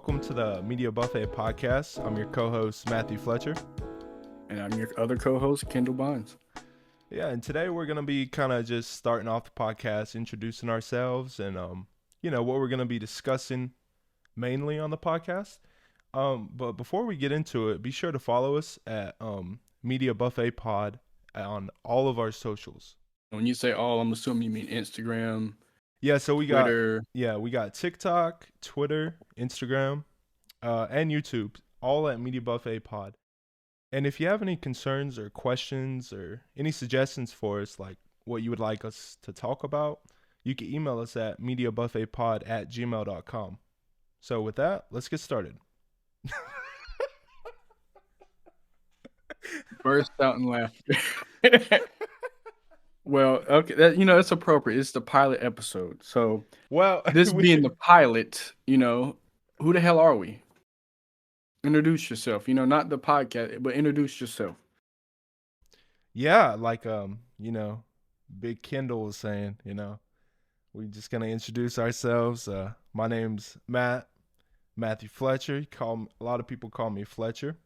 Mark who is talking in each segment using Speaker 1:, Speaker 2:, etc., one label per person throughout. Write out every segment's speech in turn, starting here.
Speaker 1: welcome to the Media Buffet podcast. I'm your co-host, Matthew Fletcher.
Speaker 2: And I'm your other co-host, Kendall Bonds.
Speaker 1: Yeah, and today we're going to be kind of just starting off the podcast, introducing ourselves and, what we're going to be discussing mainly on the podcast. But before we get into it, be sure to follow us at Media Buffet Pod on all of our socials.
Speaker 2: When you say all, I'm assuming you mean Instagram.
Speaker 1: Yeah, so we
Speaker 2: Twitter.
Speaker 1: we got TikTok, Twitter, Instagram, and YouTube, all at Media Buffet Pod. And if you have any concerns or questions or any suggestions for us, like what you would like us to talk about, you can email us at mediabuffetpod@gmail.com. So with that, let's get started.
Speaker 2: Burst out in laughter. Well, okay, it's appropriate. It's the pilot episode. So, this being the pilot, who the hell are we? Introduce yourself. Not the podcast, but introduce yourself.
Speaker 1: Yeah, like Big Kendall was saying, we're just gonna introduce ourselves. My name's Matthew Fletcher. A lot of people call me Fletcher.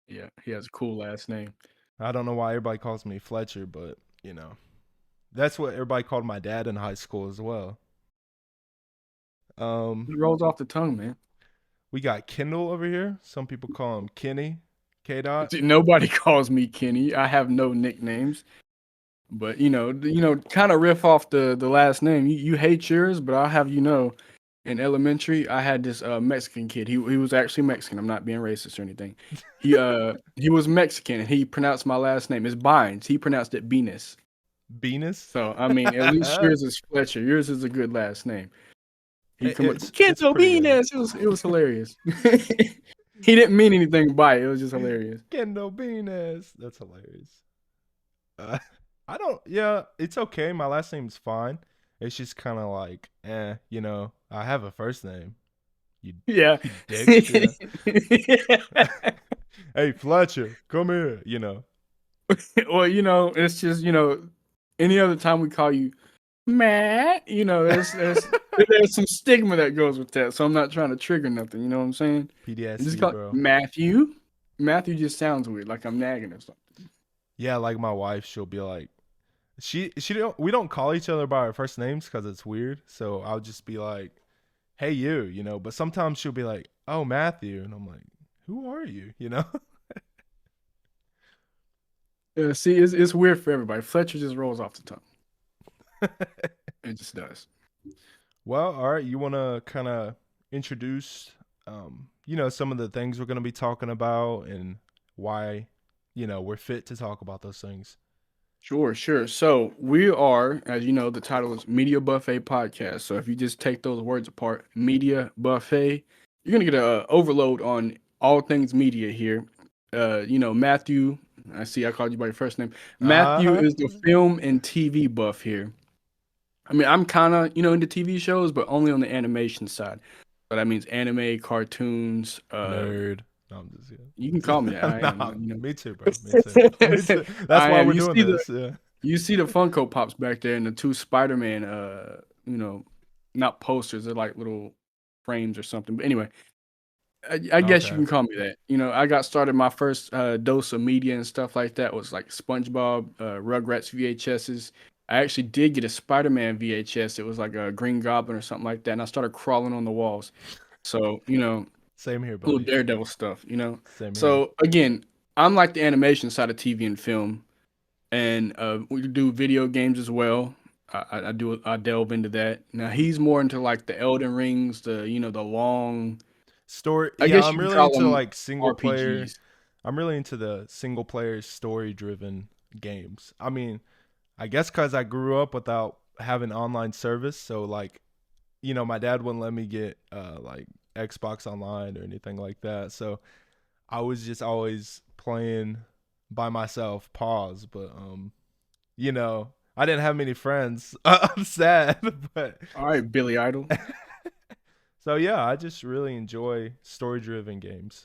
Speaker 2: Yeah, he has a cool last name.
Speaker 1: I don't know why everybody calls me Fletcher, but that's what everybody called my dad in high school as well.
Speaker 2: It rolls off the tongue, man.
Speaker 1: We got Kendall over here. Some people call him Kenny. K-Dot.
Speaker 2: Nobody calls me Kenny. I have no nicknames. But kind of riff off the last name. You hate yours, but I'll have in elementary I had this Mexican kid. He was actually Mexican. I'm not being racist or anything. He was Mexican and he pronounced my last name. It's Bynes. He pronounced it Benis.
Speaker 1: Benis?
Speaker 2: So I mean, at least yours is Fletcher. Yours is a good last name. He come
Speaker 1: It's
Speaker 2: Kendall Benis. It was hilarious. He didn't mean anything by it. It was just hilarious.
Speaker 1: Kendall Benis. That's hilarious. It's okay. My last name's fine. It's just kind of like, I have a first name. You dick. Hey, Fletcher, come here,
Speaker 2: Well, it's just, any other time we call you Matt, there's some stigma that goes with that. So I'm not trying to trigger nothing, you know what I'm saying?
Speaker 1: PTSD,
Speaker 2: just call
Speaker 1: bro.
Speaker 2: Matthew. Matthew just sounds weird, like I'm nagging or something.
Speaker 1: Yeah, like my wife, she'll be like, we don't call each other by our first names because it's weird. So I'll just be like, hey, you, but sometimes she'll be like, oh, Matthew. And I'm like, who are you,
Speaker 2: See, it's weird for everybody. Fletcher just rolls off the tongue. It just does.
Speaker 1: Well, all right. You want to kind of introduce, some of the things we're going to be talking about and why, we're fit to talk about those things.
Speaker 2: Sure. So we are, as you know, the title is Media Buffet Podcast. So if you just take those words apart, Media Buffet, you're going to get an overload on all things media here. Matthew, I called you by your first name. Matthew is the film and TV buff here. I mean, I'm kind of, into TV shows, but only on the animation side. So that means anime, cartoons.
Speaker 1: Nerd. No, I'm just kidding.
Speaker 2: You can call me that.
Speaker 1: Me too, bro. Me too. That's why we're doing this.
Speaker 2: You see the Funko Pops back there and the two Spider-Man, not posters. They're like little frames or something. But anyway, I guess you can call me that. I got started, my first dose of media and stuff like that was like SpongeBob, Rugrats VHSs. I actually did get a Spider-Man VHS. It was like a Green Goblin or something like that. And I started crawling on the walls. So,
Speaker 1: same here, buddy.
Speaker 2: Little Daredevil stuff,
Speaker 1: Same
Speaker 2: so
Speaker 1: here.
Speaker 2: Again, I'm like the animation side of TV and film, and we do video games as well. I delve into that. Now he's more into like the Elden Rings, the long
Speaker 1: story. I'm really into like single player. I'm really into the single player story driven games. I mean, I guess because I grew up without having online service, so like, my dad wouldn't let me get like Xbox Online or anything like that. So I was just always playing by myself, but I didn't have many friends. I'm sad, but
Speaker 2: all right, Billy Idol.
Speaker 1: So yeah, I just really enjoy story-driven games.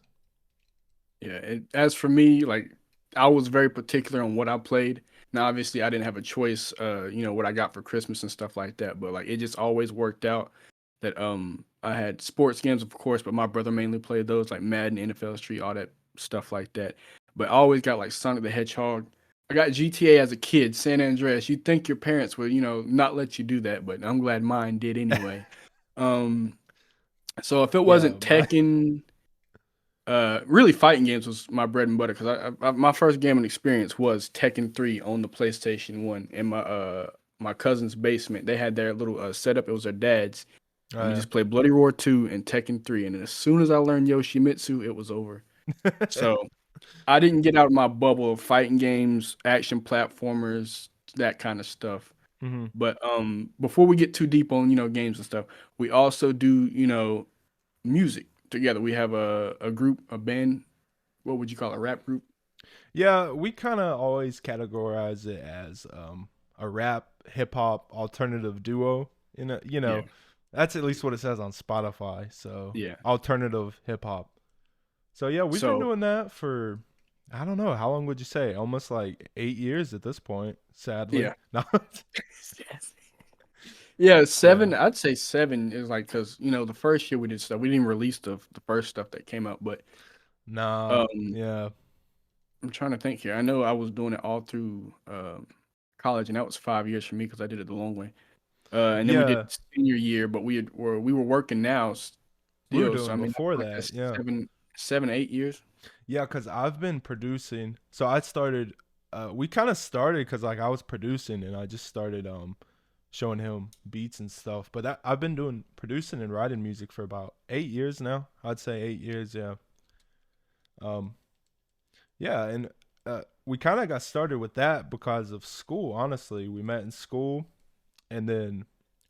Speaker 2: Yeah, as for me, like I was very particular on what I played. Now, obviously, I didn't have a choice, what I got for Christmas and stuff like that. But like, it just always worked out that I had sports games, of course, but my brother mainly played those like Madden, NFL Street, all that stuff like that. But I always got like Sonic the Hedgehog. I got GTA as a kid, San Andreas. You'd think your parents would, not let you do that, but I'm glad mine did anyway. Um, so if it
Speaker 1: Yeah,
Speaker 2: wasn't Tekken, really fighting games was my bread and butter because my first gaming experience was Tekken 3 on the PlayStation 1 in my cousin's basement. They had their little setup. It was their dad's. And we
Speaker 1: yeah.
Speaker 2: just played Bloody Roar 2 and Tekken 3. And then as soon as I learned Yoshimitsu, it was over. So I didn't get out of my bubble of fighting games, action platformers, that kind of stuff.
Speaker 1: Hmm.
Speaker 2: But before we get too deep on, games and stuff, we also do, music together. We have a group, a band, what would you call it, a rap group?
Speaker 1: Yeah, we kind of always categorize it as a rap, hip hop, alternative duo.
Speaker 2: Yeah.
Speaker 1: That's at least what it says on Spotify. So
Speaker 2: Yeah.
Speaker 1: alternative hip hop. So yeah, we've been
Speaker 2: So
Speaker 1: doing that for I don't know how long would you say? Almost like 8 years at this point. Sadly,
Speaker 2: yeah.
Speaker 1: no.
Speaker 2: Yeah,
Speaker 1: Yeah.
Speaker 2: 7. I'd say 7 is like because the first year we did stuff. We didn't release the first stuff that came out, but
Speaker 1: Nah.
Speaker 2: um,
Speaker 1: Yeah.
Speaker 2: I'm trying to think here. I know I was doing it all through college, and that was 5 years for me because I did it the long way. And then we did
Speaker 1: Yeah.
Speaker 2: senior year, but we were working now
Speaker 1: We were
Speaker 2: still. So I
Speaker 1: doing
Speaker 2: mean,
Speaker 1: before
Speaker 2: like
Speaker 1: that.
Speaker 2: that's
Speaker 1: Yeah.
Speaker 2: 7, 8 years.
Speaker 1: Yeah, because I've been producing. So I started. We kind of started because like I was producing and I just started showing him beats and stuff. But I've been doing producing and writing music for about 8 years now. I'd say 8 years. Yeah. Um. Yeah, and we kind of got started with that because of school. Honestly, we met in school, and then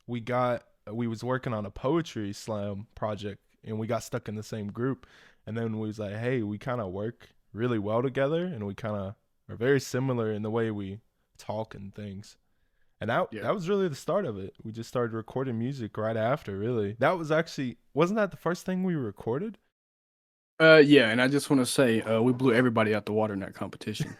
Speaker 1: we was working on a poetry slam project, and we got stuck in the same group. And then we was like, hey, we kind of work really well together, and we kind of are very similar in the way we talk and things. And that
Speaker 2: Yeah.
Speaker 1: that was really the start of it. We just started recording music right after. Really, that was actually wasn't that the first thing we recorded?
Speaker 2: Yeah, and I just want to say, we blew everybody out the water in that competition.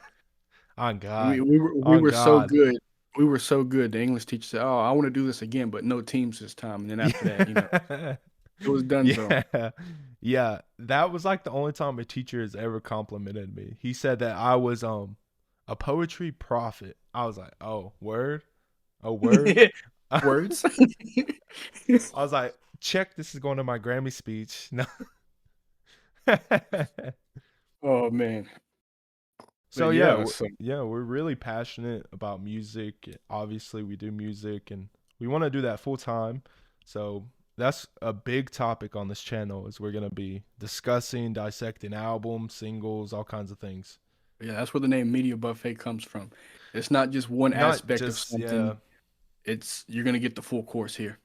Speaker 1: On
Speaker 2: We
Speaker 1: God,
Speaker 2: we were we
Speaker 1: on
Speaker 2: were so
Speaker 1: God.
Speaker 2: good. We were so good. The English teacher said, "Oh, I want to do this again, but no teams this time." And then after that,
Speaker 1: Yeah.
Speaker 2: it was done. So
Speaker 1: Yeah. Yeah. That was like the only time a teacher has ever complimented me. He said that I was a poetry prophet. I was like, "Oh, word? Oh, word?" I
Speaker 2: words.
Speaker 1: was like, "Check, this is going to my Grammy speech." No.
Speaker 2: Oh man, but
Speaker 1: So yeah,
Speaker 2: yeah. So
Speaker 1: we're really passionate about music. Obviously, we do music and we want to do that full time. So that's a big topic on this channel is we're going to be discussing, dissecting albums, singles, all kinds of things.
Speaker 2: yeah, that's where the name Media Buffet comes from. It's not just one
Speaker 1: Not
Speaker 2: aspect of
Speaker 1: just yeah,
Speaker 2: something. It's you're gonna get the full course here.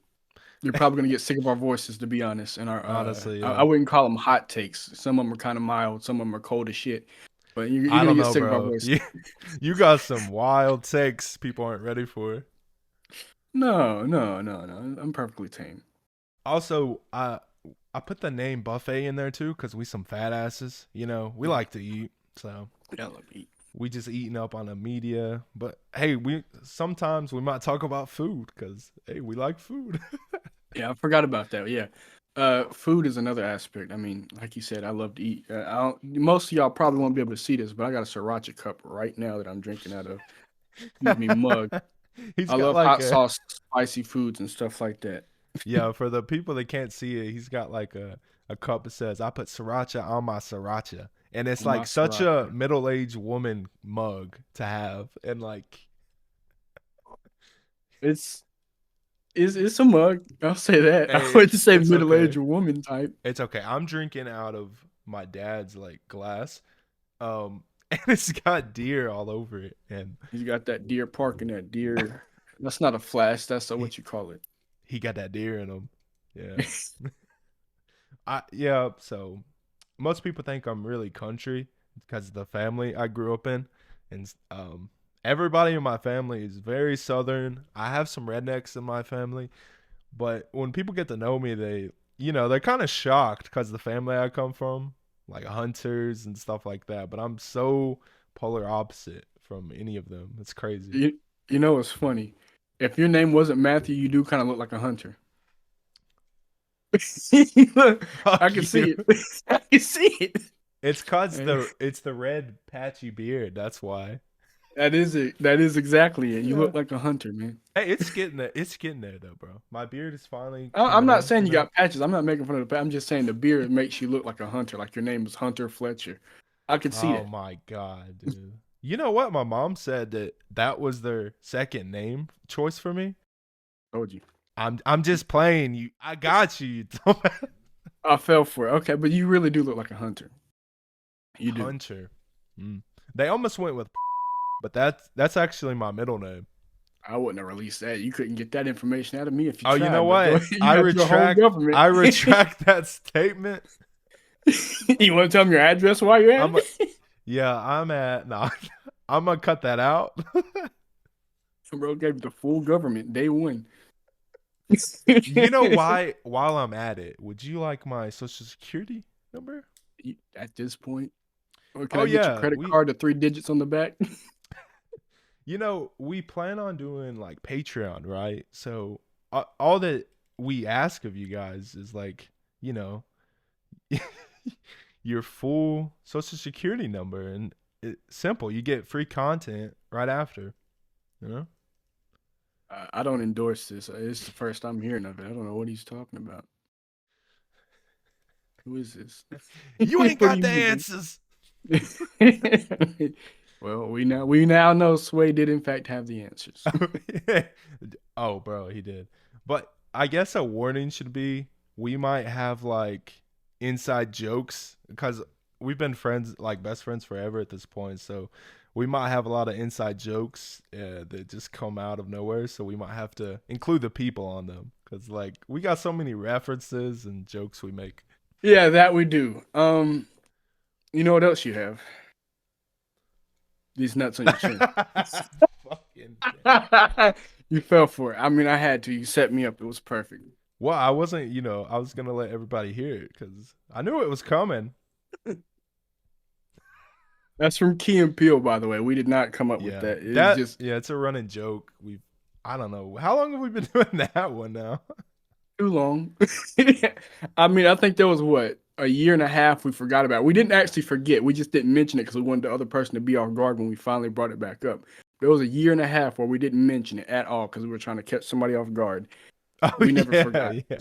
Speaker 2: You're probably gonna get sick of our voices, to be honest. And our
Speaker 1: honestly,
Speaker 2: I
Speaker 1: yeah.
Speaker 2: wouldn't call them hot takes. Some of them are kind of mild. Some of them are cold as shit. But you're
Speaker 1: I
Speaker 2: gonna
Speaker 1: don't
Speaker 2: get
Speaker 1: know,
Speaker 2: sick of our
Speaker 1: bro.
Speaker 2: voices.
Speaker 1: You got some wild takes people aren't ready for.
Speaker 2: No, no, no, no. I'm perfectly tame.
Speaker 1: Also, I put the name buffet in there too cuz we some fat asses, We
Speaker 2: Yeah,
Speaker 1: like to eat. So
Speaker 2: I love to eat.
Speaker 1: we just eating up on the media. But hey, we sometimes we might talk about food because hey, we like food.
Speaker 2: Yeah, I forgot about that. Yeah. Food is another aspect. I mean, like you said, I love to eat. Most of y'all probably won't be able to see this, but I got a sriracha cup right now that I'm drinking out of. Excuse me, mug.
Speaker 1: He's
Speaker 2: I
Speaker 1: got
Speaker 2: love
Speaker 1: like
Speaker 2: hot
Speaker 1: a
Speaker 2: sauce, spicy foods, and stuff like that.
Speaker 1: yeah. For the people that can't see it, he's got like a cup that says "I put sriracha on my sriracha," and it's
Speaker 2: On my
Speaker 1: like such a
Speaker 2: sriracha.
Speaker 1: middle aged woman mug to have, and like
Speaker 2: It's it's a mug. I'll say that. I
Speaker 1: hey,
Speaker 2: wouldn't say
Speaker 1: it's
Speaker 2: middle
Speaker 1: okay.
Speaker 2: aged woman type.
Speaker 1: It's okay. I'm drinking out of my dad's like glass. And it's got deer all over it. And
Speaker 2: He's got that deer park and that deer. That's not a flash. That's a,
Speaker 1: he,
Speaker 2: what you call it.
Speaker 1: he got that deer in him. Yeah. Yeah, so most people think I'm really country because of the family I grew up in. And everybody in my family is very southern. I have some rednecks in my family, but when people get to know me, they're kind of shocked because the family I come from, like hunters and stuff like that. But I'm so polar opposite from any of them. It's crazy.
Speaker 2: You you know it's funny. If your name wasn't Matthew, you do kind of look like a hunter. I can see it. I can see it.
Speaker 1: It's cause it's the red patchy beard. That's why.
Speaker 2: That is it. That is exactly it. You
Speaker 1: Yeah.
Speaker 2: look like a hunter, man.
Speaker 1: Hey, it's getting there. It's getting there though, bro. My beard is finally.
Speaker 2: I'm not saying
Speaker 1: in,
Speaker 2: you got patches. I'm not making fun of the. I'm just saying the beard makes you look like a hunter. Like your name is Hunter Fletcher. I can see
Speaker 1: Oh
Speaker 2: it.
Speaker 1: my god, dude. You know what? My mom said that was their second name choice for me.
Speaker 2: Told you.
Speaker 1: I'm just playing you. I got you.
Speaker 2: I fell for it. Okay, but you really do look like a hunter. You do.
Speaker 1: Hunter. They almost went with, but that's actually my middle name.
Speaker 2: I wouldn't have released that. You couldn't get that information out of me if you
Speaker 1: tried.
Speaker 2: tried.
Speaker 1: You know what? I retract that statement.
Speaker 2: You want to tell me your address while you're at it?
Speaker 1: I'm at. No, I'm gonna cut that out.
Speaker 2: Bro gave the full government day one.
Speaker 1: You know why? While I'm at it, would you like my social security number?
Speaker 2: At this point, or can I get your credit card, the 3 digits on the back?
Speaker 1: You know, we plan on doing like Patreon, right? So all that we ask of you guys is like, you know, your full social security number, and it's simple. You get free content right after. You know.
Speaker 2: I don't endorse this. It's the first I'm hearing of it. I don't know what he's talking about. Who is this?
Speaker 1: You ain't got the answers.
Speaker 2: Well, we now know Sway did in fact have the answers.
Speaker 1: Oh, bro, he did. But I guess a warning should be we might have like inside jokes because we've been friends, like best friends forever at this point. So we might have a lot of inside jokes that just come out of nowhere. So we might have to include the people on them because like we got so many references and jokes we make.
Speaker 2: Yeah, that we do. You know what else you have? These nuts on your chin. You fell for it. I mean, I had to. You set me up. It was perfect.
Speaker 1: Well, I wasn't, I was going to let everybody hear it because I knew it was coming.
Speaker 2: That's from Key and Peele, by the way. We did not come up with that.
Speaker 1: It's a running joke. I don't know. How long have we been doing that one now?
Speaker 2: Too long. I mean, I think there was a year and a half we forgot about it. We didn't actually forget. We just didn't mention it because we wanted the other person to be off guard when we finally brought it back up. There was a year and a half where we didn't mention it at all because we were trying to catch somebody off guard. We never forgot.
Speaker 1: Yeah.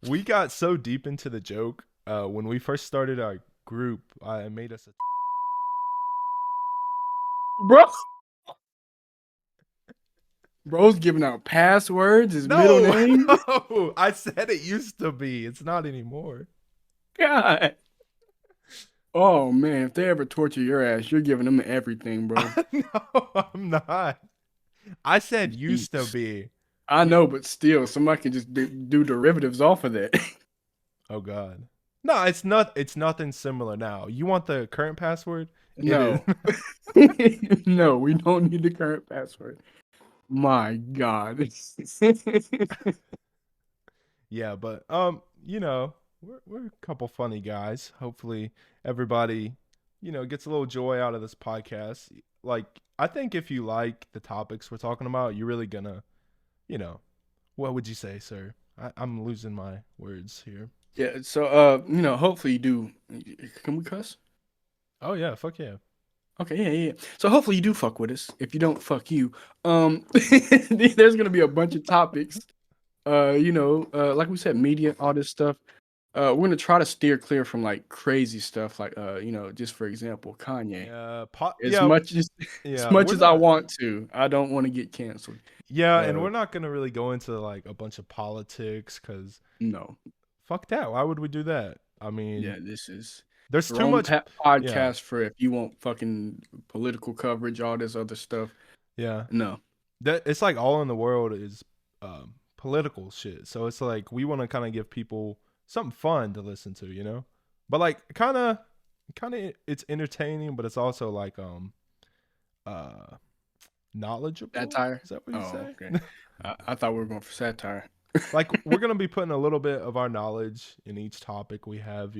Speaker 1: We got so deep into the joke when we first started our group. I made us
Speaker 2: bro. Bro's giving out passwords, his middle name.
Speaker 1: No, I said it used to be. It's not anymore.
Speaker 2: God. Oh, man. If they ever torture your ass, you're giving them everything, bro.
Speaker 1: No, I'm not. I said used to be.
Speaker 2: I know, but still, somebody can just do derivatives off of that.
Speaker 1: Oh, God. No, it's not. It's nothing similar now. You want the current password?
Speaker 2: No. No, we don't need the current password. My God.
Speaker 1: Yeah, but we're a couple funny guys. Hopefully everybody, gets a little joy out of this podcast. Like I think if you like the topics we're talking about, you're really gonna, what would you say, sir? I'm losing my words here.
Speaker 2: Yeah, so hopefully you do. Can we cuss?
Speaker 1: Oh yeah, fuck yeah.
Speaker 2: Okay, yeah. So hopefully you do fuck with us. If you don't, fuck you. There's gonna be a bunch of topics. Like we said, media, all this stuff. We're gonna try to steer clear from like crazy stuff, like just for example, Kanye. As much as I want to, I don't want to get canceled.
Speaker 1: Yeah, and we're not gonna really go into like a bunch of politics because fuck that. Why would we do that? I mean,
Speaker 2: yeah,
Speaker 1: there's too much
Speaker 2: podcast for if you want fucking political coverage, all this other stuff.
Speaker 1: Yeah,
Speaker 2: no,
Speaker 1: it's like all in the world is political shit. So it's like we want to kind of give people something fun to listen to, but like kind of it's entertaining, but it's also like knowledgeable.
Speaker 2: Satire.
Speaker 1: Is that what you say?
Speaker 2: Okay. I thought we were going for satire.
Speaker 1: Like we're gonna be putting a little bit of our knowledge in each topic we have,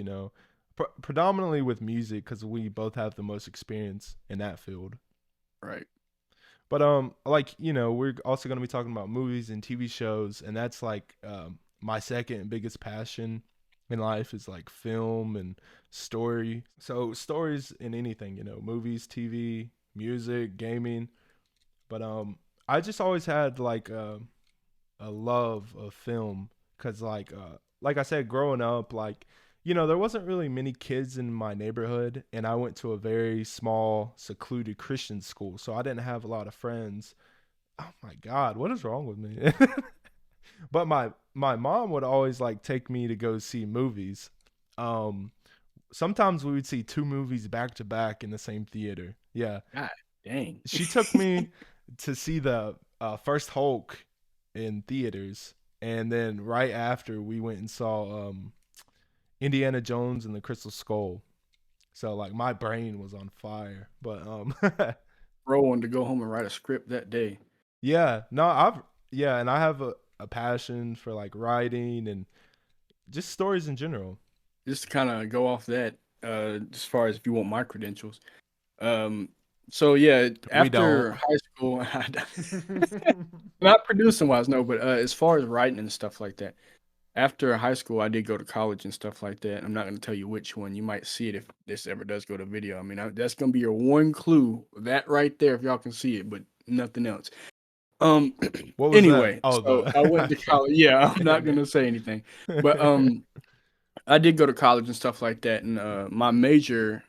Speaker 1: predominantly with music because we both have the most experience in that field.
Speaker 2: Right.
Speaker 1: But we're also gonna be talking about movies and TV shows, and that's like my second biggest passion in life is like film and story. So stories in anything, movies, TV, music, gaming. But I just always had like a love of film because like I said, growing up, like there wasn't really many kids in my neighborhood, and I went to a very small, secluded Christian school, so I didn't have a lot of friends. Oh my God, what is wrong with me? But my mom would always like take me to go see movies. Um, Sometimes we would see two movies back to back in the same theater. Yeah,
Speaker 2: God dang.
Speaker 1: she took me to see the first Hulk in theaters, and then right after we went and saw Indiana Jones and the Crystal Skull. So like my brain was on fire, but
Speaker 2: Bro wanted to go home and write a script that day.
Speaker 1: yeah, no, and I have a passion for like writing and just stories in general.
Speaker 2: Just to kind of go off that, as far as if you want my credentials. Um, so yeah,
Speaker 1: We don't.
Speaker 2: after high school, not producing wise, no, but as far as writing and stuff like that. After high school, I did go to college and stuff like that. I'm not going to tell you which one. You might see it if this ever does go to video. I mean, that's going to be your one clue. That right there, if y'all can see it, but nothing else.
Speaker 1: What was
Speaker 2: Anyway,
Speaker 1: that? Oh,
Speaker 2: so I went to college. Yeah, I'm not going to say anything, but I did go to college and stuff like that, and my major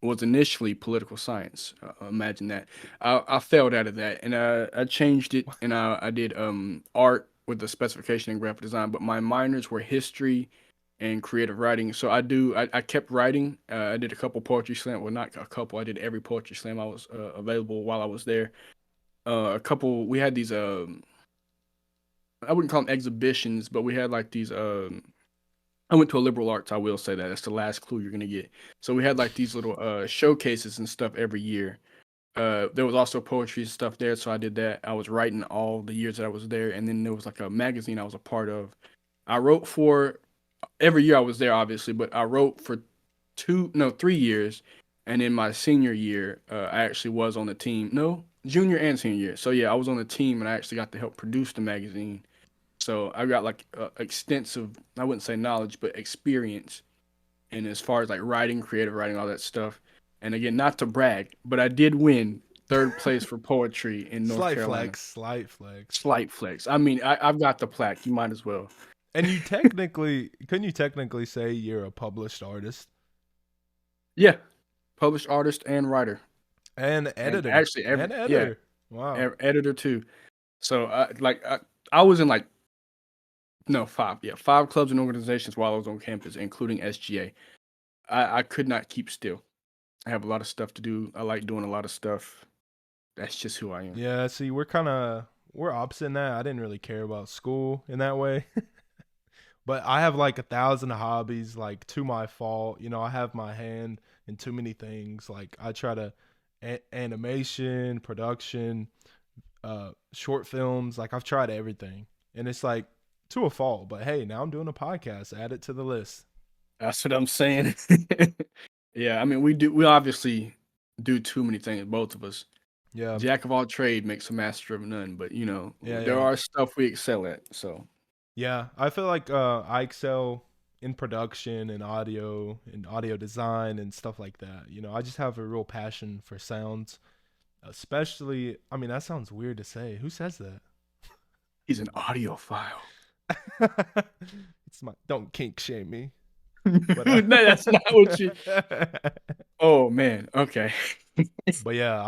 Speaker 2: was initially political science. Imagine that. I failed out of that, and I changed it, and I did art with the specification in graphic design. But my minors were history and creative writing. So I kept writing. I did a couple poetry slam. Well, not a couple. I did every poetry slam I was available while I was there. A couple. We had these. I wouldn't call them exhibitions, but we had like these. I went to a liberal arts. I will say that. That's the last clue you're gonna get. So we had like these little showcases and stuff every year. There was also poetry stuff there, so I did that. I was writing all the years that I was there, and then there was like a magazine I was a part of. I wrote for every year I was there, obviously, but I wrote for 3 years, and in my senior year, I actually was on the team. No, junior and senior year. So yeah, I was on the team, and I actually got to help produce the magazine. So I got like extensive, I wouldn't say knowledge, but experience, and as far as like writing, creative writing, all that stuff. And again, not to brag, but I did win third place for poetry in North Carolina.
Speaker 1: Slight flex.
Speaker 2: Slight flex. I mean, I've got the plaque. You might as well.
Speaker 1: And couldn't you technically say you're a published artist?
Speaker 2: Yeah, published artist and writer.
Speaker 1: And editor.
Speaker 2: And actually,
Speaker 1: editor. Yeah, wow.
Speaker 2: Editor too. So I was in like, no, 5. Yeah, 5 clubs and organizations while I was on campus, including SGA. I could not keep still. I have a lot of stuff to do. I like doing a lot of stuff. That's just who I am.
Speaker 1: Yeah, see, we're opposite in that. I didn't really care about school in that way. But I have like 1,000 hobbies, like to my fault. I have my hand in too many things. Like I try to animation, production, short films. Like I've tried everything. And it's like to a fault. But hey, now I'm doing a podcast. Add it to the list.
Speaker 2: That's what I'm saying. Yeah, I mean, we obviously do too many things, both of us.
Speaker 1: Yeah.
Speaker 2: Jack of all trade makes a master of none, but
Speaker 1: Yeah,
Speaker 2: there are stuff we excel at. So
Speaker 1: yeah, I feel like I excel in production and audio design and stuff like that. I just have a real passion for sounds, especially. I mean, that sounds weird to say. Who says that?
Speaker 2: he's an audiophile.
Speaker 1: Don't kink shame me.
Speaker 2: But, no, that's not what you. Oh man, okay.
Speaker 1: But yeah,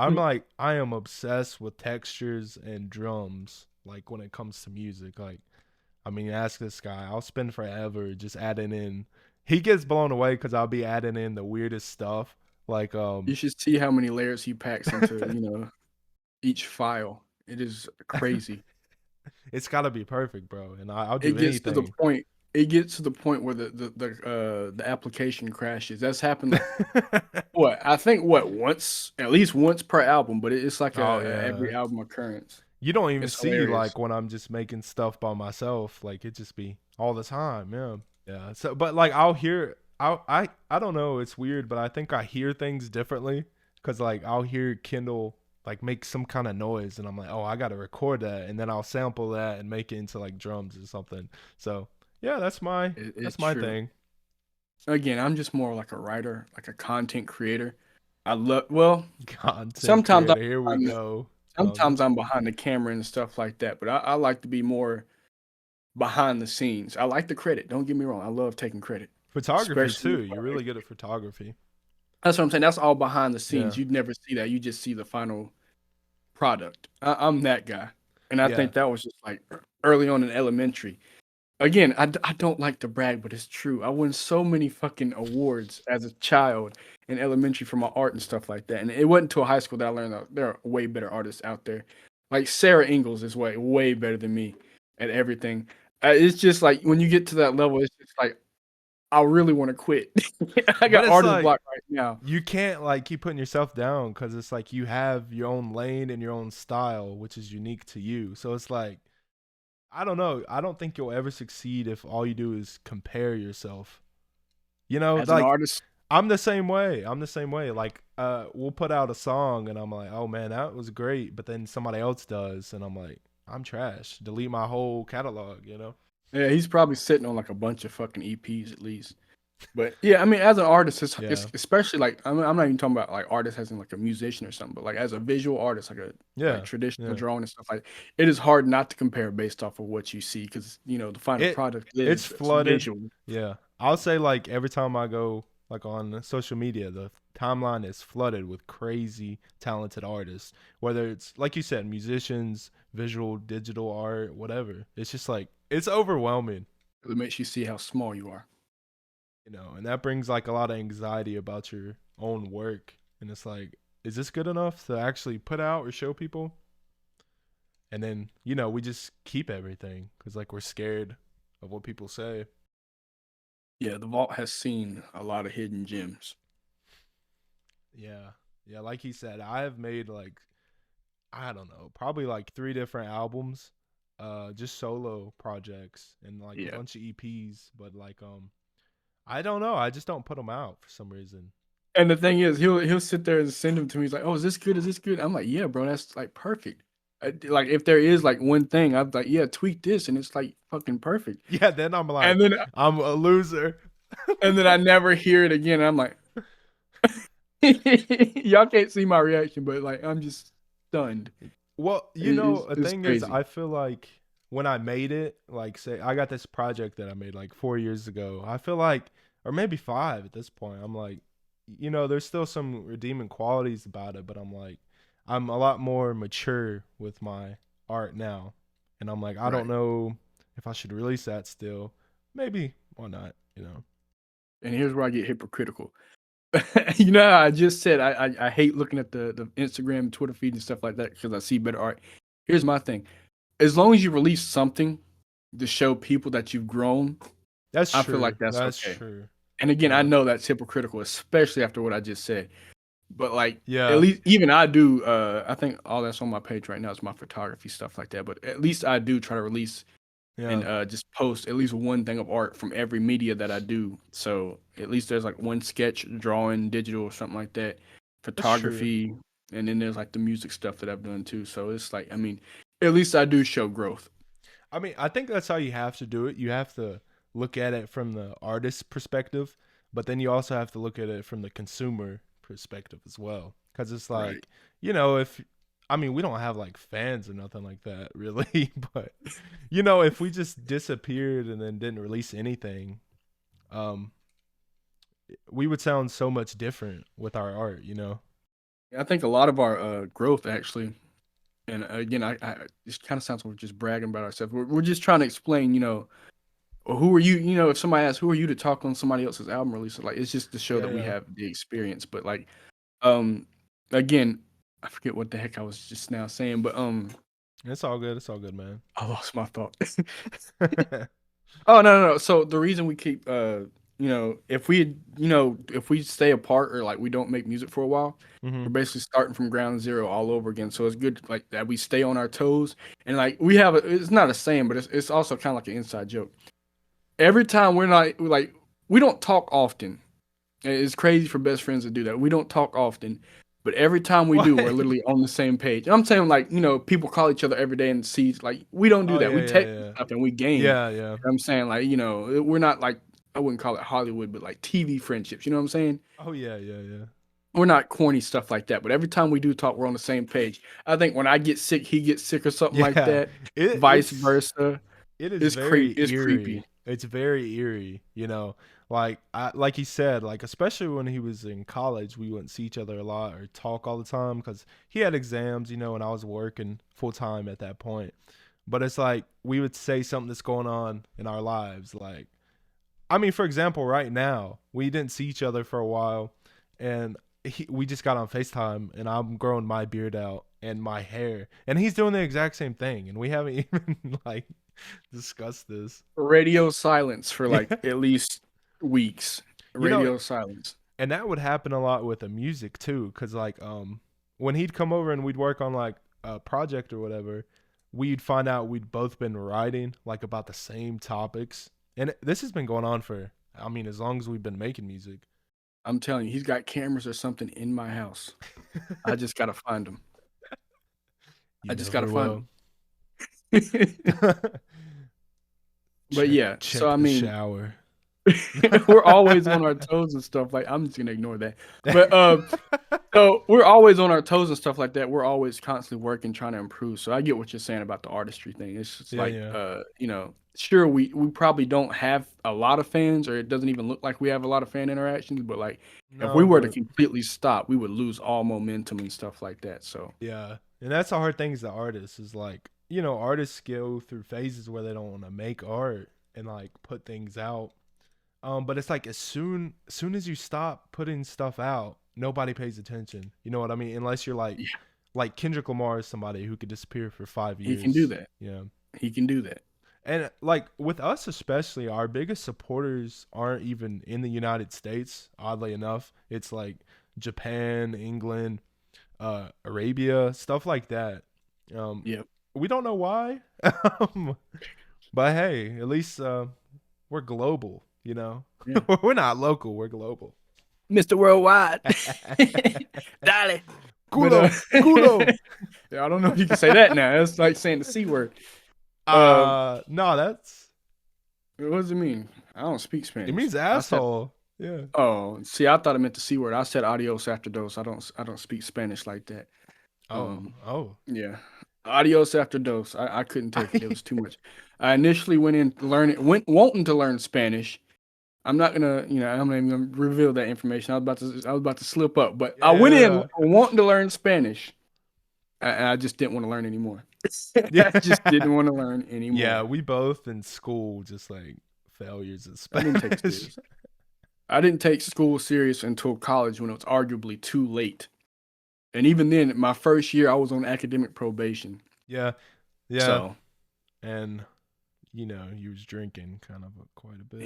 Speaker 1: I am obsessed with textures and drums. Like when it comes to music, like I mean, ask this guy. I'll spend forever just adding in. He gets blown away because I'll be adding in the weirdest stuff. Like
Speaker 2: you should see how many layers he packs into each file. It is crazy.
Speaker 1: It's got to be perfect, bro. And I'll do
Speaker 2: it gets
Speaker 1: anything.
Speaker 2: to the point. It gets to the point where the application crashes. That's happened. I think once, at least once per album, but it's like every album occurrence.
Speaker 1: You don't even see hilarious. Like when I'm just making stuff by myself, like it just be all the time. Yeah. So, but like I'll hear, I don't know. It's weird, but I think I hear things differently because like I'll hear Kendall like make some kind of noise, and I'm like, oh, I got to record that, and then I'll sample that and make it into like drums or something. So yeah,
Speaker 2: It's
Speaker 1: that's my
Speaker 2: true.
Speaker 1: thing.
Speaker 2: Again, I'm just more like a writer, like a content creator. I love well,
Speaker 1: Content
Speaker 2: sometimes
Speaker 1: creator, here we
Speaker 2: I'm
Speaker 1: go.
Speaker 2: sometimes I'm behind the camera and stuff like that, but I like to be more behind the scenes. I like the credit. Don't get me wrong. I love taking credit,
Speaker 1: Photography
Speaker 2: especially
Speaker 1: too. You're really good at photography.
Speaker 2: that's what I'm saying. That's all behind the
Speaker 1: Yeah,
Speaker 2: scenes. You'd never see that. You just see the final product. I'm that guy, and I
Speaker 1: yeah,
Speaker 2: think that was just like early on in elementary. Again, I don't like to brag, but it's true. I won so many fucking awards as a child in elementary for my art and stuff like that. And it wasn't until high school that I learned that there are way better artists out there. Like Sarah Ingalls is way better than me at everything. It's just like when you get to that level, it's just like I really want to quit. I
Speaker 1: but
Speaker 2: got
Speaker 1: it's
Speaker 2: artist
Speaker 1: like
Speaker 2: block right now.
Speaker 1: you can't like keep putting yourself down because it's like you have your own lane and your own style, which is unique to you. So it's like I don't know. I don't think you'll ever succeed if all you do is compare yourself. You know,
Speaker 2: As an
Speaker 1: like
Speaker 2: artist,
Speaker 1: I'm the same way. I'm the same way. Like, we'll put out a song and I'm like, oh man, that was great. But then somebody else does, and I'm like, I'm trash. Delete my whole catalog. You know?
Speaker 2: yeah, he's probably sitting on like a bunch of fucking EPs at least. But yeah, I mean, as an artist, it's
Speaker 1: Yeah,
Speaker 2: especially like I'm not even talking about like artist as in like a musician or something, but like as a visual artist, like a like
Speaker 1: yeah,
Speaker 2: traditional
Speaker 1: yeah.
Speaker 2: drawing and stuff like it is hard not to compare based off of what you see because the final
Speaker 1: It
Speaker 2: product
Speaker 1: it's
Speaker 2: is it's
Speaker 1: flooded.
Speaker 2: visual.
Speaker 1: Yeah, I'll say like every time I go like on social media, the timeline is flooded with crazy talented artists. Whether it's like you said, musicians, visual, digital art, whatever. It's just like it's overwhelming.
Speaker 2: It makes you see how small you are.
Speaker 1: And that brings like a lot of anxiety about your own work. And it's like, is this good enough to actually put out or show people? And then, we just keep everything because like we're scared of what people say.
Speaker 2: Yeah, the vault has seen a lot of hidden gems.
Speaker 1: Yeah. Yeah. Like he said, I have made like, I don't know, probably like 3 different albums, just solo projects and like a
Speaker 2: Yeah.
Speaker 1: bunch of EPs. But like, I don't know. I just don't put them out for some reason.
Speaker 2: And the thing is, he'll sit there and send them to me. He's like, "Oh, is this good? Is this good?" I'm like, "Yeah, bro, that's like perfect." Like if there is like one thing, I'm like, "Yeah, tweak this," and it's like fucking perfect.
Speaker 1: Yeah. Then I'm like,
Speaker 2: And then
Speaker 1: I'm a loser.
Speaker 2: I never hear it again. I'm like, y'all can't see my reaction, but like I'm just stunned.
Speaker 1: Well, the
Speaker 2: It's
Speaker 1: thing is,
Speaker 2: crazy.
Speaker 1: I feel like when I made it, like, say, I got this project that I made like 4 years ago. I feel like, or maybe five at this point, I'm like, there's still some redeeming qualities about it, but I'm like, I'm a lot more mature with my art now. And I'm like, I don't
Speaker 2: Right.
Speaker 1: know if I should release that still. Maybe, why not?
Speaker 2: And here's where I get hypocritical. How I just said I hate looking at the Instagram, Twitter feed and stuff like that because I see better art. Here's my thing. As long as you release something to show people that you've grown,
Speaker 1: That's
Speaker 2: I feel like
Speaker 1: true.
Speaker 2: that's
Speaker 1: That's
Speaker 2: okay.
Speaker 1: true.
Speaker 2: And again, I
Speaker 1: Yeah.
Speaker 2: know that's hypocritical, especially after what I just said. But like at
Speaker 1: Yeah.
Speaker 2: least even I do I think all that's on my page right now is my photography stuff like that. But at least I do try to release and
Speaker 1: Yeah.
Speaker 2: just post at least one thing of art from every media that I do. So at least there's like one sketch, drawing, digital, or something like that,
Speaker 1: That's true.
Speaker 2: photography, and then there's like the music stuff that I've done too. So it's like, I mean, at least I do show growth.
Speaker 1: I mean, I think that's how you have to do it. You have to look at it from the artist's perspective, but then you also have to look at it from the consumer perspective as well. Because it's
Speaker 2: Right.
Speaker 1: like, if, I mean, we don't have like fans or nothing like that, really, but, if we just disappeared and then didn't release anything, um, we would sound so much different with our art.
Speaker 2: I think a lot of our growth actually, and again, I it kind of sounds like we're just bragging about ourselves. We're just trying to explain, or who are you? If somebody asks, who are you to talk on somebody else's album release? Like, it's just to show
Speaker 1: Yeah,
Speaker 2: that we
Speaker 1: yeah.
Speaker 2: have the experience. But like, um, again, I forget what the heck I was just now saying, but
Speaker 1: It's all good. It's all good, man.
Speaker 2: I lost my thought. Oh no. So the reason we keep if if we stay apart or like we don't make music for a while,
Speaker 1: Hmm.
Speaker 2: we're basically starting from ground zero all over again. So it's good like that we stay on our toes and like we have it's not a saying, but it's also kind of like an inside joke. Every time we're not like we don't talk often. It's crazy for best friends to do that. We don't talk often, But every time we do, we're literally on the same page. And I'm saying, like, people call each other every day and see, like, we don't do
Speaker 1: Oh
Speaker 2: that.
Speaker 1: yeah,
Speaker 2: We
Speaker 1: yeah,
Speaker 2: text
Speaker 1: yeah.
Speaker 2: stuff and we game.
Speaker 1: Yeah,
Speaker 2: You
Speaker 1: yeah.
Speaker 2: know what I'm saying, like, we're not like, I wouldn't call it Hollywood, but like TV friendships. You know what I'm saying?
Speaker 1: Oh yeah, yeah, yeah.
Speaker 2: We're not corny stuff like that. But every time we do talk, we're on the same page. I think when I get sick, he gets sick or something like
Speaker 1: Yeah.
Speaker 2: that. Vice
Speaker 1: It's
Speaker 2: versa.
Speaker 1: it is
Speaker 2: It's
Speaker 1: very
Speaker 2: It's creepy.
Speaker 1: eerie. It's very eerie, like he said, like especially when he was in college, we wouldn't see each other a lot or talk all the time because he had exams, and I was working full time at that point. But it's like we would say something that's going on in our lives. Like, I mean, for example, right now we didn't see each other for a while, and we just got on FaceTime, and I'm growing my beard out and my hair, and he's doing the exact same thing, and we haven't even like discussed this.
Speaker 2: Radio silence for like
Speaker 1: Yeah.
Speaker 2: at least weeks.
Speaker 1: You know,
Speaker 2: Radio silence.
Speaker 1: and that would happen a lot with the music too, because like when he'd come over and we'd work on like a project or whatever, we'd find out we'd both been writing like about the same topics, and this has been going on for, I mean, as long as we've been making music.
Speaker 2: I'm telling you, he's got cameras or something in my house. I just gotta find them.
Speaker 1: You
Speaker 2: I just gotta
Speaker 1: never
Speaker 2: find
Speaker 1: will.
Speaker 2: them. But yeah,
Speaker 1: Check
Speaker 2: so I
Speaker 1: the
Speaker 2: mean,
Speaker 1: shower.
Speaker 2: we're always on our toes and stuff. Like, I'm just gonna ignore that. But so we're always on our toes and stuff like that. We're always constantly working, trying to improve. So I get what you're saying about the artistry thing. It's just
Speaker 1: Yeah,
Speaker 2: like,
Speaker 1: yeah.
Speaker 2: sure, we probably don't have a lot of fans, or it doesn't even look like we have a lot of fan interactions. But like, if we
Speaker 1: No,
Speaker 2: were to
Speaker 1: but
Speaker 2: completely stop, we would lose all momentum and stuff like that. So
Speaker 1: yeah, and that's the hard thing as the artist is like, artists go through phases where they don't want to make art and like put things out. But it's like as soon as you stop putting stuff out, nobody pays attention. You know what I mean? Unless you're like
Speaker 2: yeah,
Speaker 1: like Kendrick Lamar is somebody who could disappear for five
Speaker 2: he can do
Speaker 1: years.
Speaker 2: that.
Speaker 1: Yeah.
Speaker 2: He can do that.
Speaker 1: And like with us especially, our biggest supporters aren't even in the United States, oddly enough. It's like Japan, England, Arabia, stuff like that.
Speaker 2: Yep.
Speaker 1: We don't know why. But hey, at least we're global,
Speaker 2: Yeah.
Speaker 1: We're not local, we're global.
Speaker 2: Mr. Worldwide. Dale.
Speaker 1: Culo, culo.
Speaker 2: Yeah, I don't know if you can say that now. That's like saying the C word.
Speaker 1: No, that's
Speaker 2: What does it mean? I don't speak Spanish.
Speaker 1: it means asshole. Yeah.
Speaker 2: Oh, see, I thought it meant the C word. I said adios after dos. I don't speak Spanish like that.
Speaker 1: Oh.
Speaker 2: Yeah. Adios after dos. I couldn't take it. It was too much. I initially went wanting to learn Spanish. I'm not gonna, I'm not even gonna reveal that information. I was about to slip up, but I went in
Speaker 1: Yeah.
Speaker 2: wanting to learn Spanish. And I just didn't want to learn anymore.
Speaker 1: Yeah.
Speaker 2: I just didn't want to learn anymore.
Speaker 1: Yeah, we both in school just like failures at
Speaker 2: I didn't take it
Speaker 1: Spanish.
Speaker 2: serious. I didn't take school serious until college when it was arguably too late. And even then, my first year, I was on academic probation.
Speaker 1: Yeah.
Speaker 2: So,
Speaker 1: And you was drinking kind of quite a bit.